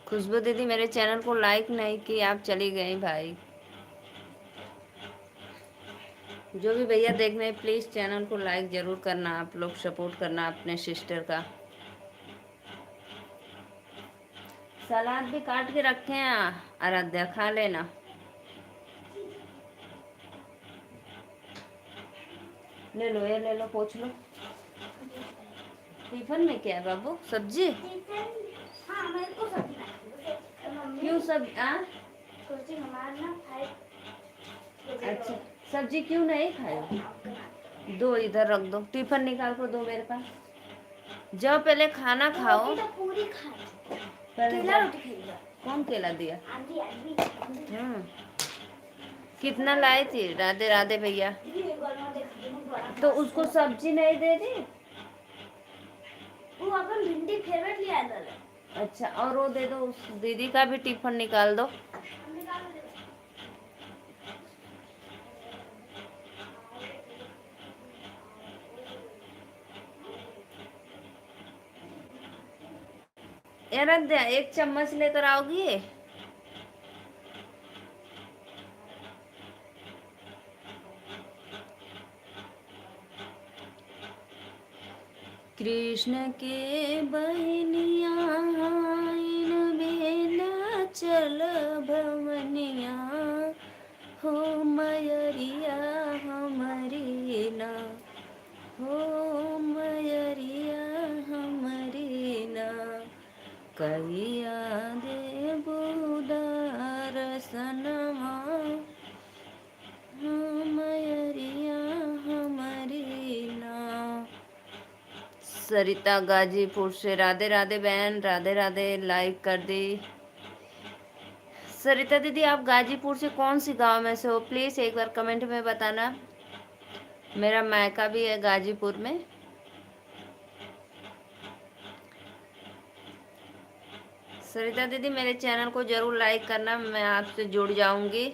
खुशबू दीदी मेरे चैनल को लाइक नहीं की, आप चली गई भाई। जो भी भैया देख रहे हैं प्लीज़ चैनल को लाइक ज़रूर करना, आप लोग सपोर्ट करना अपने सिस्टर का। सलाद भी काट के रखे हैं, आराध्या खा लेना। ले लो, ये ले लो, पोछ लो। टिफिन में क्या है बाबू, सब्जी? हाँ मेरे को सब्जी क्यों सब अच्छा, सब्जी क्यों नहीं खाई? दो इधर रख दो, टिफिन निकाल कर दो मेरे पास। जाओ पहले खाना खाओ। तो पूरी खा पहले केला रोटी खाइए। कौन केला दिया? आंधी आंधी कितना लाई थी? राधे राधे भैया। तो उसको सब्जी नहीं दे दी? वो अपन भिंडी फेवरेट लिया है। अच्छा, और वो दे दो, उस दीदी का भी टिफिन निकाल दो। आराध्या 1 चम्मच लेकर आओगी? कृष्ण के बहनिया इन बेला चल भवनिया, हो मयरिया हमारी ना, हो मयरिया हमारी ना, कहिया दे बुदार सनमा, हो मयरिया हमारी ना। सरिता गाजीपुर से, राधे राधे बहन, राधे राधे, लाइक कर दी। सरिता दीदी आप गाजीपुर से कौन सी गांव में से हो, प्लीज़ एक बार कमेंट में बताना। मेरा मायका भी है गाजीपुर में। सरिता दीदी मेरे चैनल को ज़रूर लाइक करना, मैं आपसे जुड़ जाऊंगी।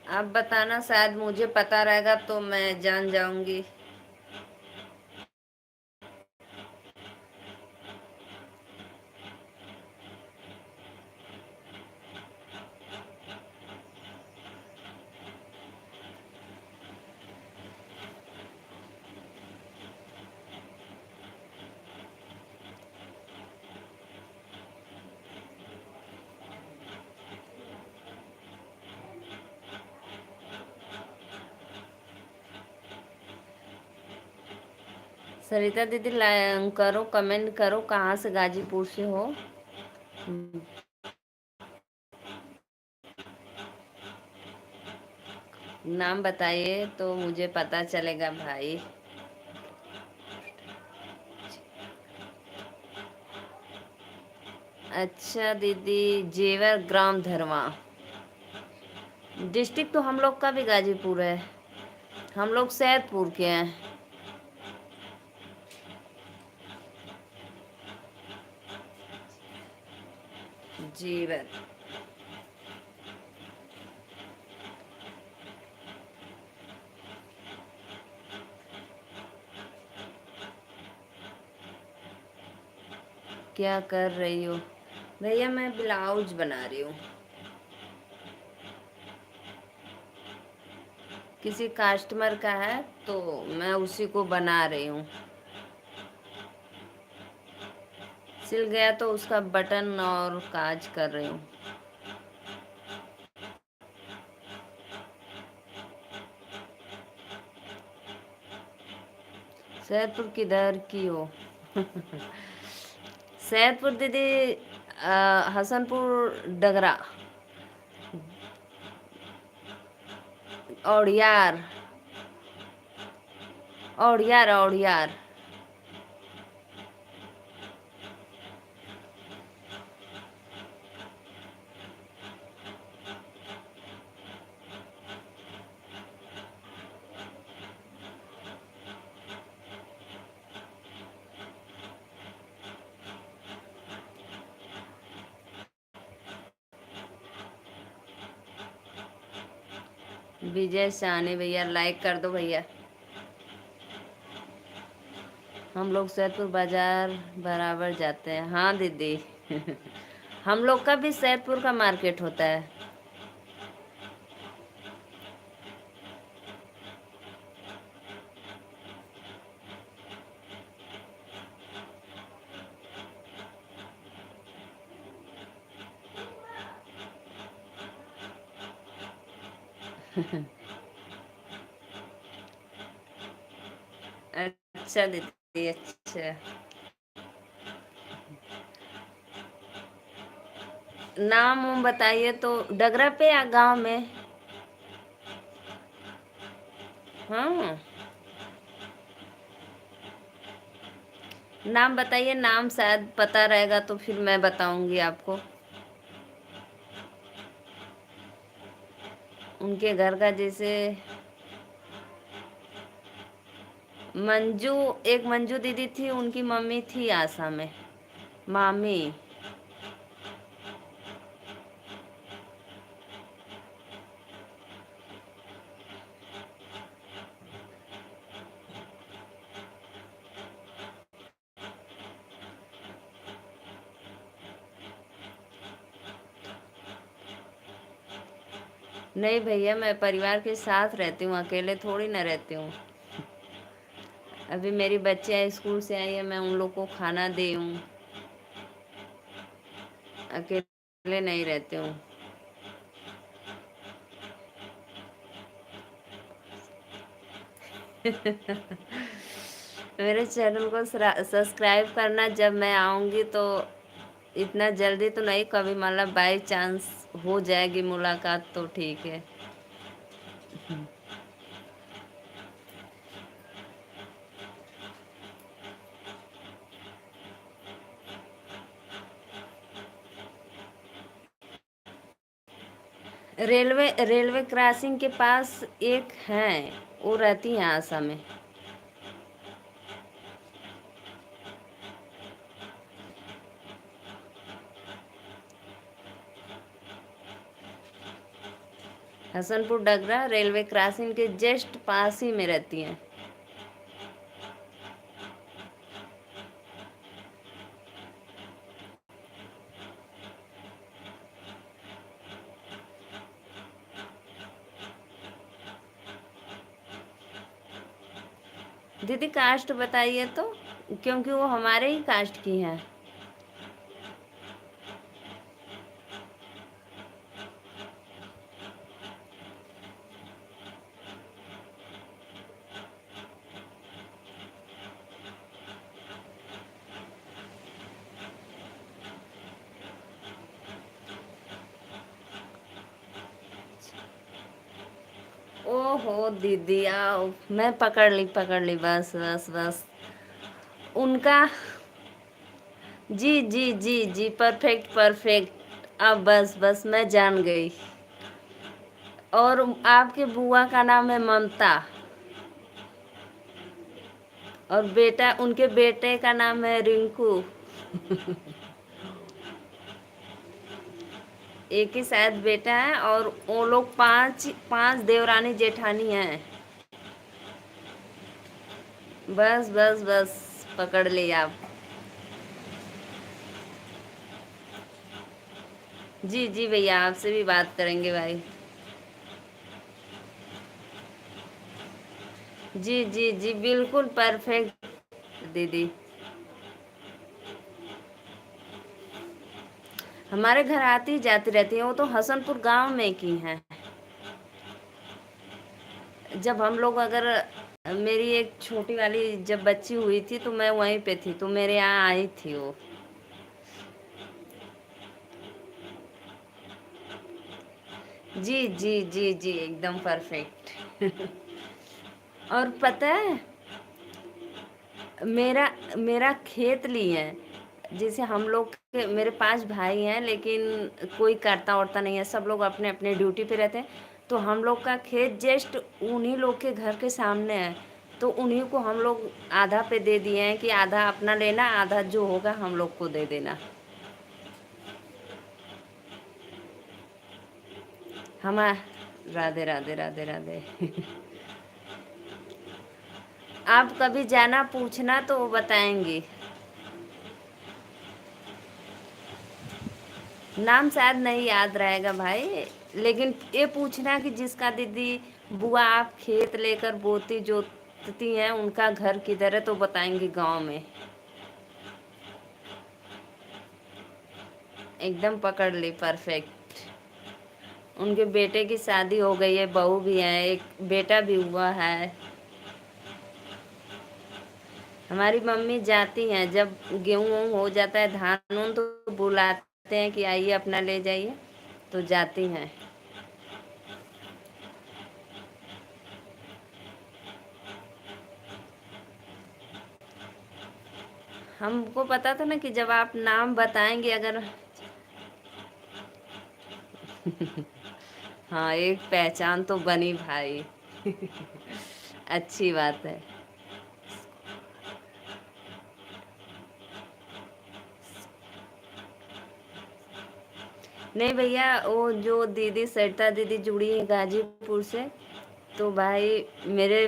आप बताना, शायद मुझे पता रहेगा तो मैं जान जाऊंगी। सरिता दीदी करो, कमेंट करो कहाँ से गाजीपुर से हो। नाम बताइए तो मुझे पता चलेगा भाई। अच्छा दीदी, जेवर ग्राम धरवा। डिस्ट्रिक्ट तो हम लोग का भी गाजीपुर है, हम लोग सैदपुर के हैं। जेवर। क्या कर रही हो? भैया मैं ब्लाउज बना रही हूँ, किसी कस्टमर का है तो मैं उसी को बना रही हूँ। सिल गया तो उसका बटन और काज कर रही हूँ। सैदपुर किधर की हो? सैदपुर दीदी, हसनपुर डगरा, औड़ियार, औड़ियार, औड़ियार। विजय सानी भैया लाइक कर दो भैया। हम लोग सैदपुर बाजार बराबर जाते हैं। हाँ दीदी। हम लोग का भी सैदपुर का मार्केट होता है। अच्छा दीदी, अच्छा। नाम उम बताइए तो, डगरा पे या गांव में? हाँ, नाम बताइए, नाम शायद पता रहेगा तो फिर मैं बताऊंगी आपको। उनके घर का जैसे मंजू, एक मंजू दीदी थी, उनकी मम्मी थी आशा में, मामी। नहीं भैया, मैं परिवार के साथ रहती हूँ, अकेले थोड़ी ना रहती हूँ। अभी मेरी बच्चियाँ स्कूल से आई है, मैं उन लोग को खाना दे हूँ, अकेले नहीं रहती हूँ। मेरे चैनल को सब्सक्राइब करना, जब मैं आऊँगी तो। इतना जल्दी तो नहीं, कभी मतलब बाई चांस हो जाएगी मुलाकात तो ठीक है। रेलवे रेलवे क्रॉसिंग के पास एक है, वो रहती है आशा में। हसनपुर डगरा रेलवे क्रॉसिंग के जस्ट पास ही में रहती हैं। दीदी कास्ट बताइए तो, क्योंकि वो हमारे ही कास्ट की हैं। ओहो दीदी आओ, मैं पकड़ ली, पकड़ ली, बस बस बस। उनका जी जी जी जी, परफेक्ट परफेक्ट। अब बस बस मैं जान गई। और आपके बुआ का नाम है ममता, और बेटा, उनके बेटे का नाम है रिंकू। एक ही शायद बेटा है, और वो लोग पांच पांच देवरानी जेठानी हैं। बस बस बस, पकड़ लिया आप। जी जी भैया, आपसे भी बात करेंगे भाई। जी जी जी, बिल्कुल परफेक्ट दीदी। हमारे घर आती जाती रहती है, वो तो हसनपुर गांव में की हैं। जब हम लोग अगर मेरी एक छोटी वाली जब बच्ची हुई थी तो मैं वहीं पे थी, तो मेरे यहाँ आई थी वो। जी जी जी जी, एकदम परफेक्ट। और पता है, मेरा मेरा खेत ली है। जैसे हम लोग मेरे 5 भाई हैं, लेकिन कोई करता वर्ता नहीं है, सब लोग अपने अपने ड्यूटी पे रहते हैं। तो हम लोग का खेत जस्ट उन्हीं लोग के घर के सामने है। तो उन्हीं को हम लोग आधा पे दे दिए हैं कि आधा अपना लेना, आधा जो होगा हम लोग को दे देना। हम राधे राधे राधे राधे। आप कभी जाना, पूछना तो वो बताएंगे। नाम शायद नहीं याद रहेगा भाई, लेकिन ये पूछना कि जिसका दीदी बुआ आप खेत लेकर बोती जोतती हैं, उनका घर किधर है, तो बताएंगे गांव में। एकदम पकड़ ली, परफेक्ट। उनके बेटे की शादी हो गई है, बहू भी है, एक बेटा भी हुआ है। हमारी मम्मी जाती हैं जब गेहूं वूं हो जाता है, धान उन, तो बुलाते हैं कि आइए अपना ले जाइए, तो जाती हैं। हमको पता था ना कि जब आप नाम बताएंगे अगर। हाँ, एक पहचान तो बनी भाई। अच्छी बात है। नहीं भैया, वो जो दीदी सरिता दीदी जुड़ी है गाजीपुर से, तो भाई मेरे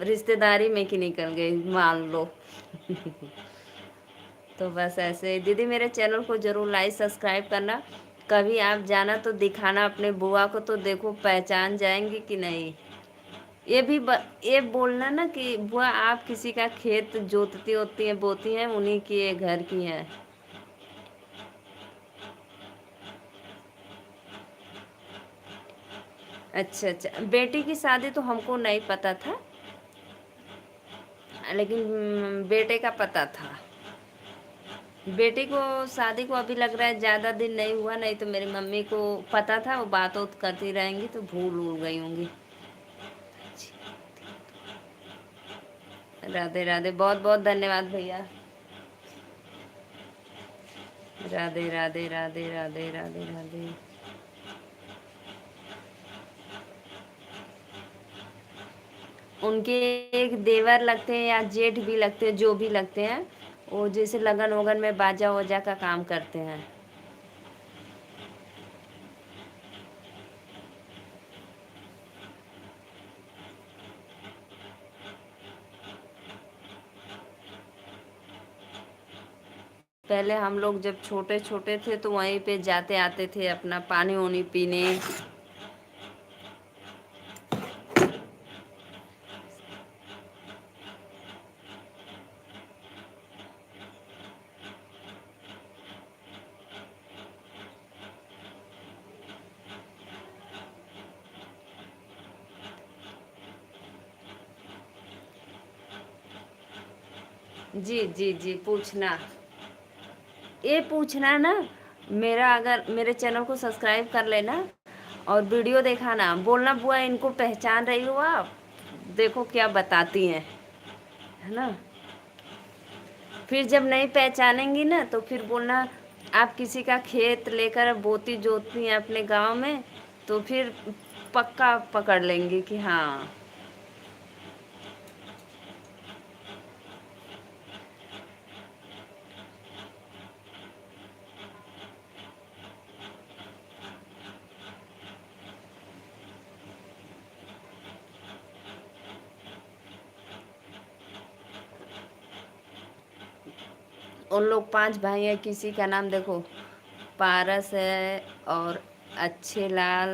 रिश्तेदारी में की निकल गई, मान लो। तो बस ऐसे ही दीदी, मेरे चैनल को जरूर लाइक सब्सक्राइब करना। कभी आप जाना तो दिखाना अपने बुआ को, तो देखो पहचान जाएंगी कि नहीं। ये बोलना ना कि बुआ आप किसी का खेत जोतती होती हैं, बोती हैं, उन्हीं की ये घर की हैं। अच्छा अच्छा, बेटी की शादी तो हमको नहीं पता था, लेकिन बेटे का पता था। बेटी को शादी को अभी लग रहा है ज़्यादा दिन नहीं हुआ, नहीं तो मेरी मम्मी को पता था, वो बात उत करती रहेंगी तो भूल उल गई होंगी। राधे राधे, बहुत बहुत धन्यवाद भैया। राधे राधे राधे राधे राधे राधे। उनके एक देवर लगते हैं या जेठ भी लगते हैं, जो भी लगते हैं, वो जैसे लगन वगन में बाजा वजा का काम करते हैं। पहले हम लोग जब छोटे छोटे थे तो वहीं पे जाते आते थे अपना पानी वानी पीने। जी जी जी, पूछना, ये पूछना ना। मेरा अगर मेरे चैनल को सब्सक्राइब कर लेना, और वीडियो देखा ना, बोलना बुआ इनको पहचान रही हो आप, देखो क्या बताती हैं, है ना। फिर जब नहीं पहचानेंगी ना तो फिर बोलना आप किसी का खेत लेकर बोती जोतती हैं अपने गांव में, तो फिर पक्का पकड़ लेंगे कि हाँ। उन लोग 5 भाई हैं, किसी का नाम देखो पारस है और अच्छे लाल,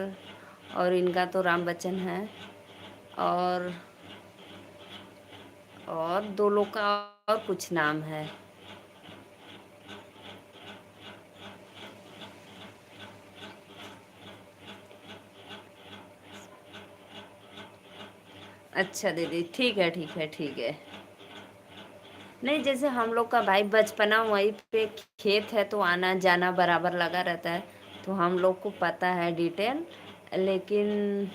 और इनका तो राम बच्चन है, और 2 लोग का और कुछ नाम है। अच्छा दीदी, ठीक है ठीक है ठीक है। नहीं, जैसे हम लोग का भाई बचपना वहीं पे खेत है तो आना जाना बराबर लगा रहता है, तो हम लोग को पता है डिटेल। लेकिन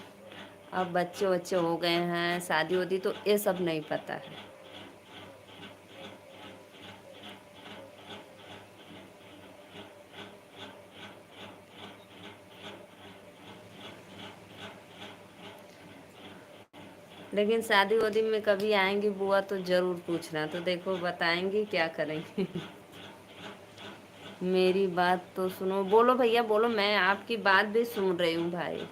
अब बच्चे बच्चे हो गए हैं, शादी वादी, तो ये सब नहीं पता है। लेकिन शादी वादी में कभी आएंगी बुआ तो जरूर पूछना, तो देखो बताएंगी क्या करेंगे। मेरी बात तो सुनो, बोलो भैया बोलो, मैं आपकी बात भी सुन रही हूँ भाई।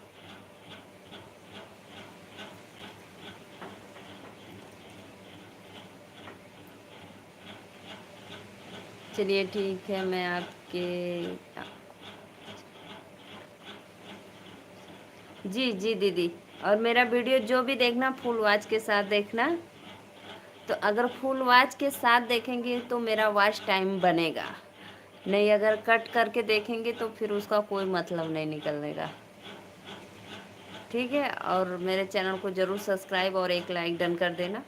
चलिए ठीक है, मैं आपके, जी जी दीदी। और मेरा वीडियो जो भी देखना फुल वॉच के साथ देखना। तो अगर फुल वॉच के साथ देखेंगे तो मेरा वॉच टाइम बनेगा, नहीं अगर कट करके देखेंगे तो फिर उसका कोई मतलब नहीं निकलने का। ठीक है, और मेरे चैनल को ज़रूर सब्सक्राइब और एक लाइक डन कर देना।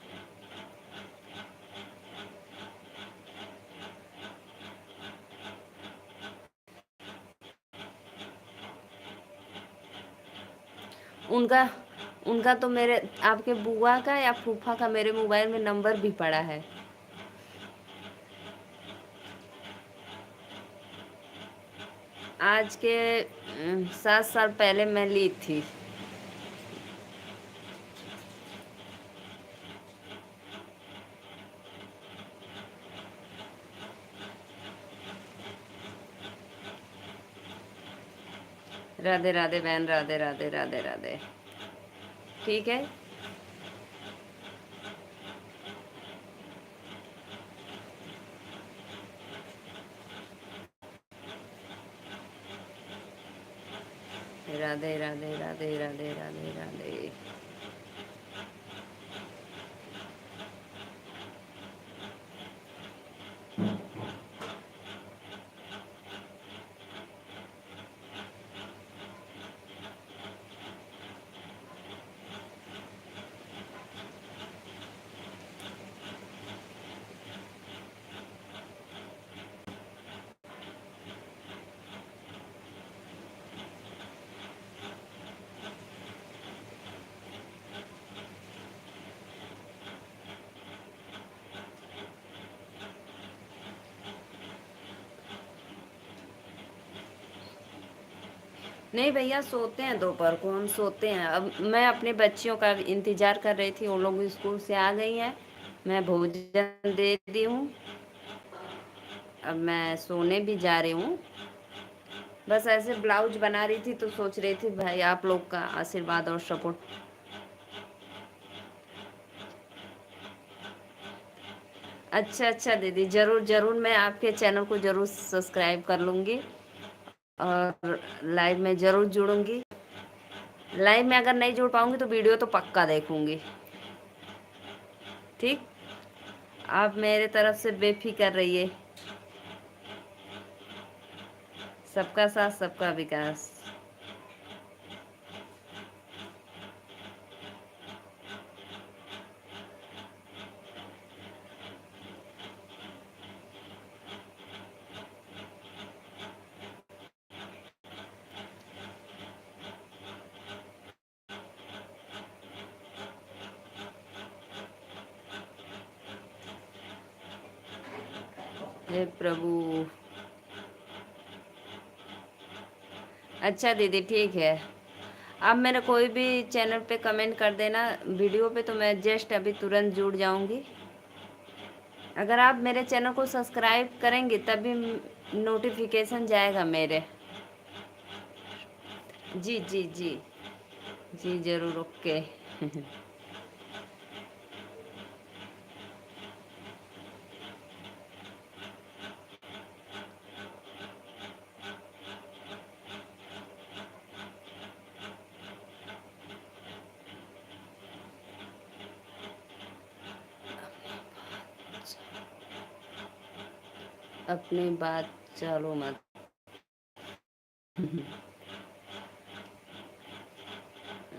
उनका उनका तो मेरे, आपके बुआ का या फूफा का मेरे मोबाइल में नंबर भी पड़ा है। आज के 7 साल पहले मैं ली थी। राधे राधे बहन, राधे राधे राधे राधे। ठीक है, राधे राधे राधे राधे राधे राधे। नहीं भैया, सोते हैं दोपहर को, हम सोते हैं। अब मैं अपने बच्चियों का इंतजार कर रही थी, वो लोग स्कूल से आ गई हैं, मैं भोजन दे दी हूँ, अब मैं सोने भी जा रही हूँ। बस ऐसे ब्लाउज बना रही थी तो सोच रही थी भाई आप लोग का आशीर्वाद और सपोर्ट। अच्छा अच्छा दीदी, ज़रूर ज़रूर, मैं आपके चैनल को ज़रूर सब्सक्राइब कर लूँगी और लाइव में ज़रूर जुड़ूंगी। लाइव में अगर नहीं जुड़ पाऊंगी तो वीडियो तो पक्का देखूंगी। ठीक, आप मेरे तरफ से बेफिक्र रहिए। सबका साथ सबका विकास। हे प्रभु। अच्छा दीदी ठीक है, आप मेरे कोई भी चैनल पे कमेंट कर देना वीडियो पे, तो मैं जस्ट अभी तुरंत जुड़ जाऊंगी। अगर आप मेरे चैनल को सब्सक्राइब करेंगे तभी नोटिफिकेशन जाएगा मेरे। जी जी जी जी ज़रूर, ओके। अपनी बात चालू मत।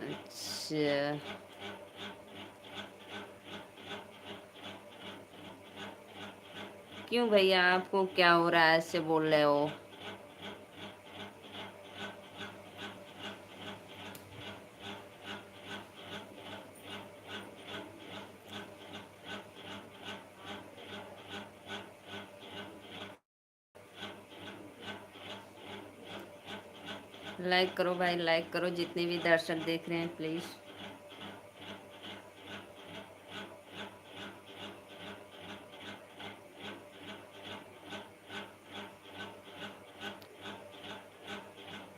अच्छा, क्यों भैया आपको क्या हो रहा है, ऐसे बोल रहे हो? लाइक करो भाई, लाइक करो, जितने भी दर्शक देख रहे हैं प्लीज़।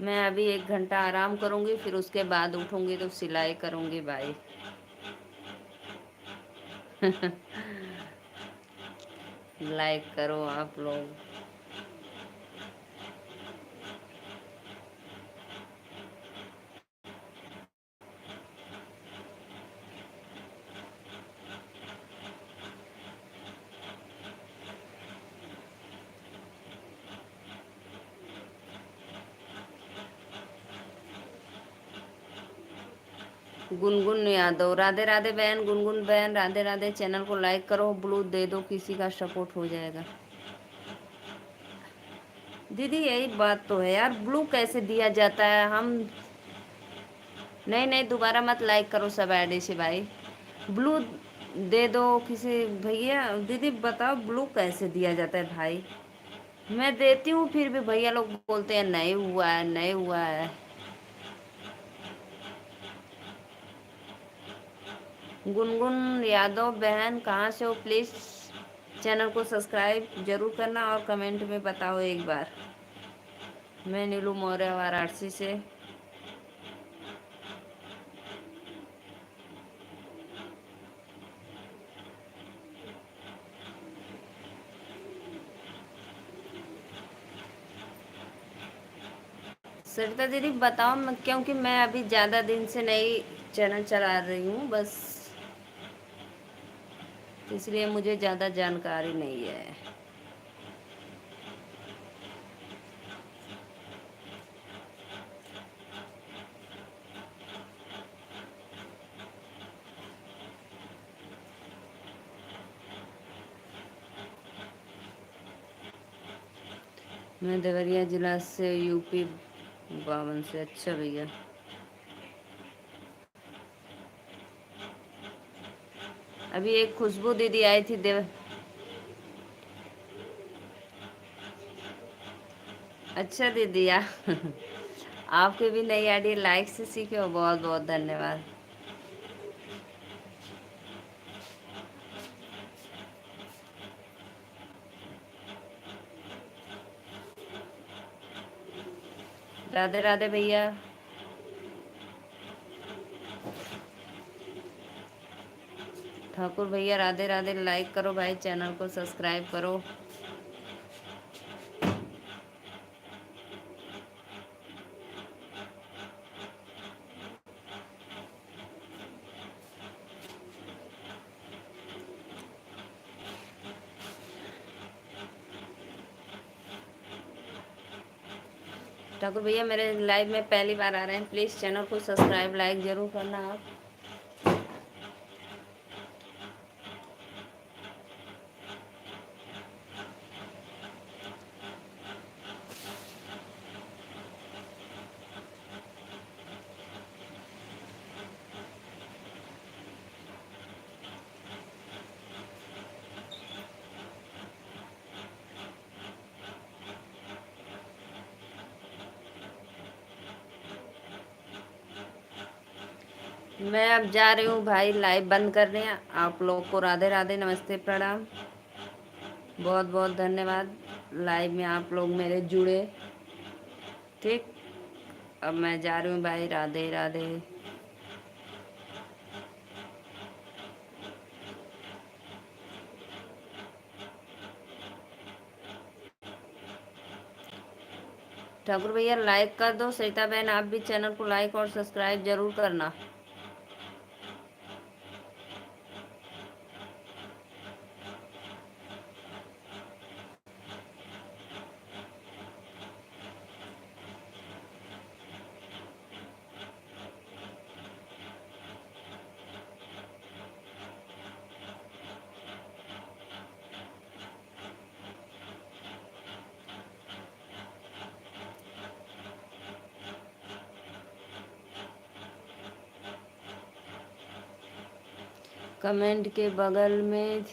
मैं अभी 1 घंटा आराम करूंगी, फिर उसके बाद उठूंगी तो सिलाई करूंगी भाई। लाइक करो आप लोग। गुनगुन यादव, राधे राधे बहन, गुनगुन बहन राधे राधे। चैनल को लाइक करो, ब्लू दे दो, किसी का सपोर्ट हो जाएगा। दीदी यही बात तो है यार, ब्लू कैसे दिया जाता है? हम नहीं नहीं, दोबारा मत लाइक करो सब ऐड से भाई। ब्लू दे दो किसी भैया। दीदी बताओ ब्लू कैसे दिया जाता है भाई? मैं देती हूँ फिर भी भैया लोग बोलते हैं नहीं हुआ है, नहीं हुआ है। गुनगुन यादव बहन कहाँ से हो? प्लीज़ चैनल को सब्सक्राइब जरूर करना और कमेंट में बताओ एक बार। मैं नीलू मौर्य, वाराणसी से। सरिता दीदी बताओ, क्योंकि मैं अभी ज़्यादा दिन से नई चैनल चला रही हूँ बस, इसलिए मुझे ज़्यादा जानकारी नहीं है। मैं देवरिया जिला से, यूपी 52 से। अच्छा भैया, अभी एक खुशबू दीदी आई थी देव। अच्छा दीदी आपके भी नई आईडी लाइक से सीखे हो, बहुत बहुत धन्यवाद। राधे राधे भैया। ठाकुर भैया राधे राधे। लाइक करो भाई, चैनल को सब्सक्राइब करो। ठाकुर भैया मेरे लाइव में पहली बार आ रहे हैं, प्लीज़ चैनल को सब्सक्राइब लाइक ज़रूर करना आप। मैं अब जा रही हूँ भाई, लाइव बंद करने। आप लोग को राधे राधे, नमस्ते, प्रणाम, बहुत बहुत धन्यवाद। लाइव में आप लोग मेरे जुड़े। ठीक, अब मैं जा रही हूँ भाई, राधे राधे। ठाकुर भैया लाइक कर दो। सरिता बहन आप भी चैनल को लाइक और सब्सक्राइब जरूर करना। कमेंट के बगल में,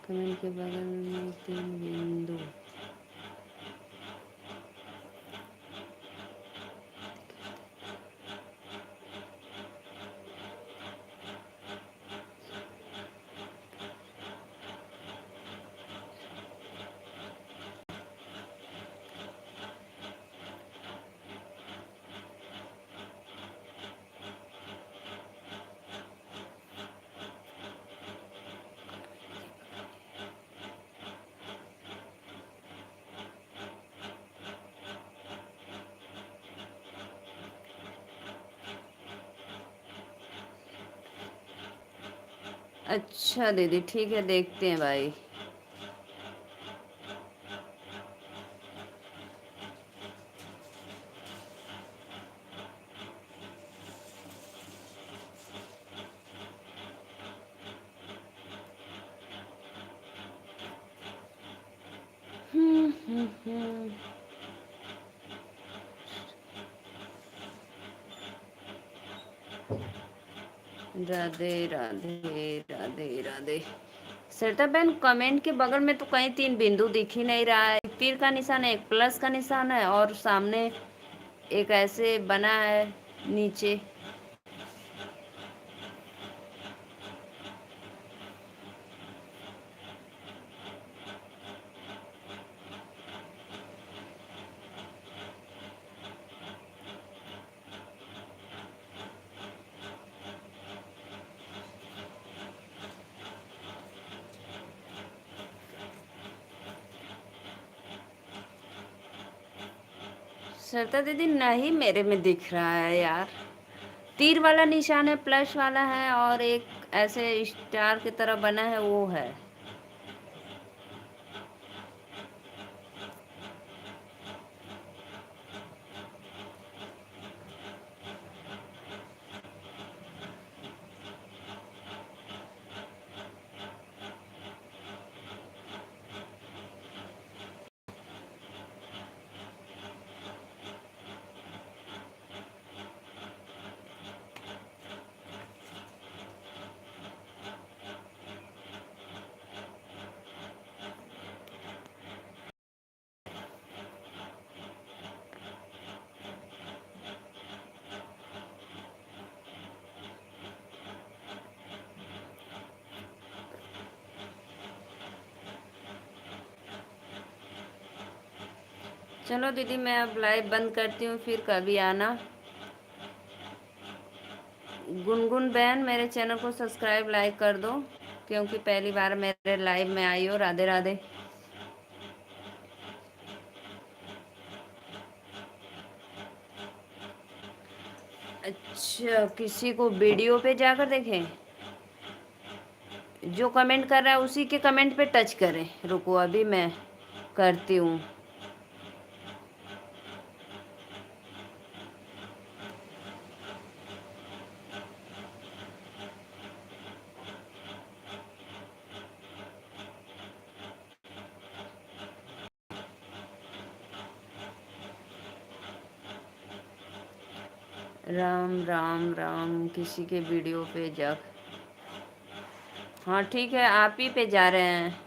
कमेंट के बगल में 3 बिंदु। अच्छा दीदी ठीक है, देखते हैं भाई। हम्म। राधे राधे राधे राधे। सरिता बहन कमेंट के बगल में तो कहीं 3 बिंदु दिख ही नहीं रहा है। एक तीर का निशान है, एक प्लस का निशान है, और सामने एक ऐसे बना है नीचे। सरिता दीदी नहीं, मेरे में दिख रहा है यार। तीर वाला निशान है, प्लस वाला है, और एक ऐसे स्टार की तरह बना है, वो है। चलो दीदी मैं अब लाइव बंद करती हूँ, फिर कभी आना। गुनगुन बहन मेरे चैनल को सब्सक्राइब लाइक कर दो, क्योंकि पहली बार मेरे लाइव में आई हो। राधे राधे। अच्छा, किसी को वीडियो पे जाकर देखें? जो कमेंट कर रहा है उसी के कमेंट पे टच करें। रुको अभी मैं करती हूँ। राम राम राम, किसी के वीडियो पे जा। हाँ ठीक है, आप ही पे जा रहे हैं।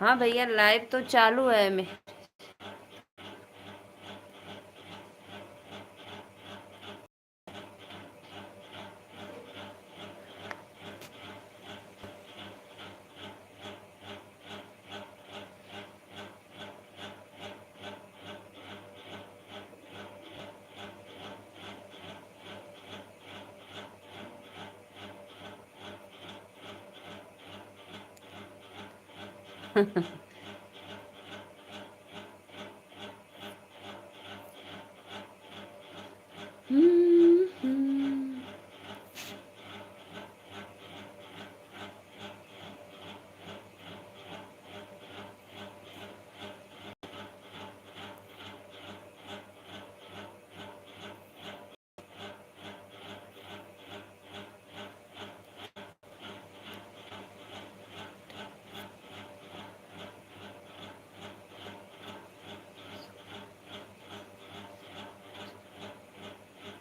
हाँ भैया लाइव तो चालू है मैं।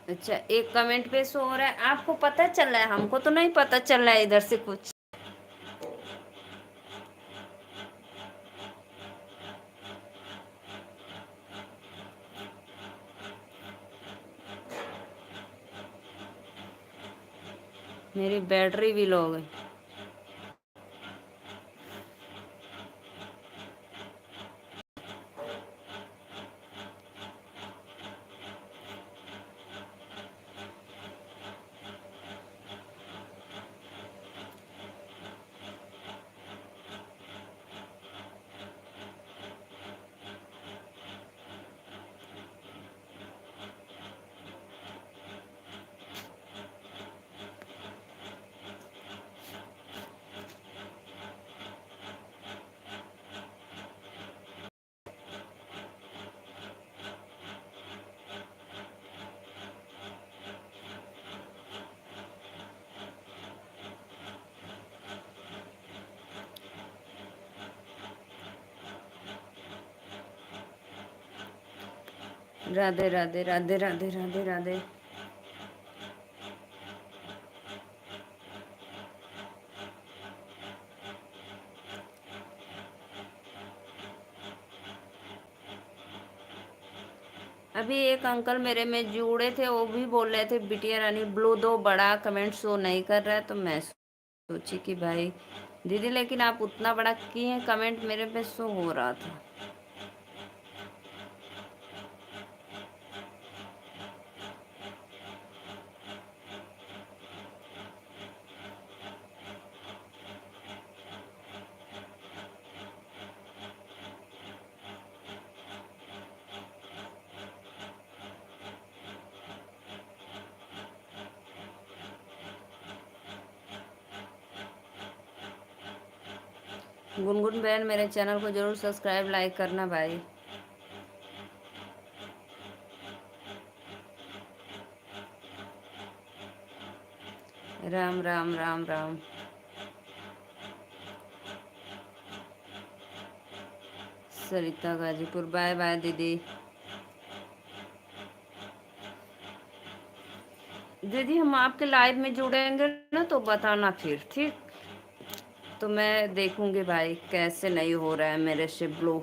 अच्छा एक कमेंट पे शो हो रहा है, आपको पता चल रहा है, हमको तो नहीं पता चल रहा है इधर से कुछ। मेरी बैटरी भी लो गई। राधे राधे राधे राधे राधे राधे। अभी एक अंकल मेरे में जुड़े थे, वो भी बोल रहे थे बिटिया रानी ब्लू दो, बड़ा कमेंट शो नहीं कर रहा है। तो मैं सोची कि भाई दीदी लेकिन आप उतना बड़ा किए हैं, कमेंट मेरे पे शो हो रहा था। गुनगुन बहन मेरे चैनल को जरूर सब्सक्राइब लाइक करना भाई। राम राम राम राम। सरिता गाजीपुर बाय बाय दीदी। दीदी हम आपके लाइव में जुड़ेंगे ना तो बताना फिर, ठीक? तो मैं देखूंगी भाई कैसे नहीं हो रहा है मेरे से ब्लो।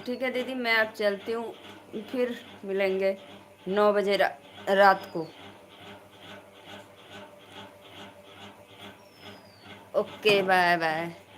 ठीक है दीदी मैं अब चलती हूँ, फिर मिलेंगे 9 बजे रात को। Okay bye bye.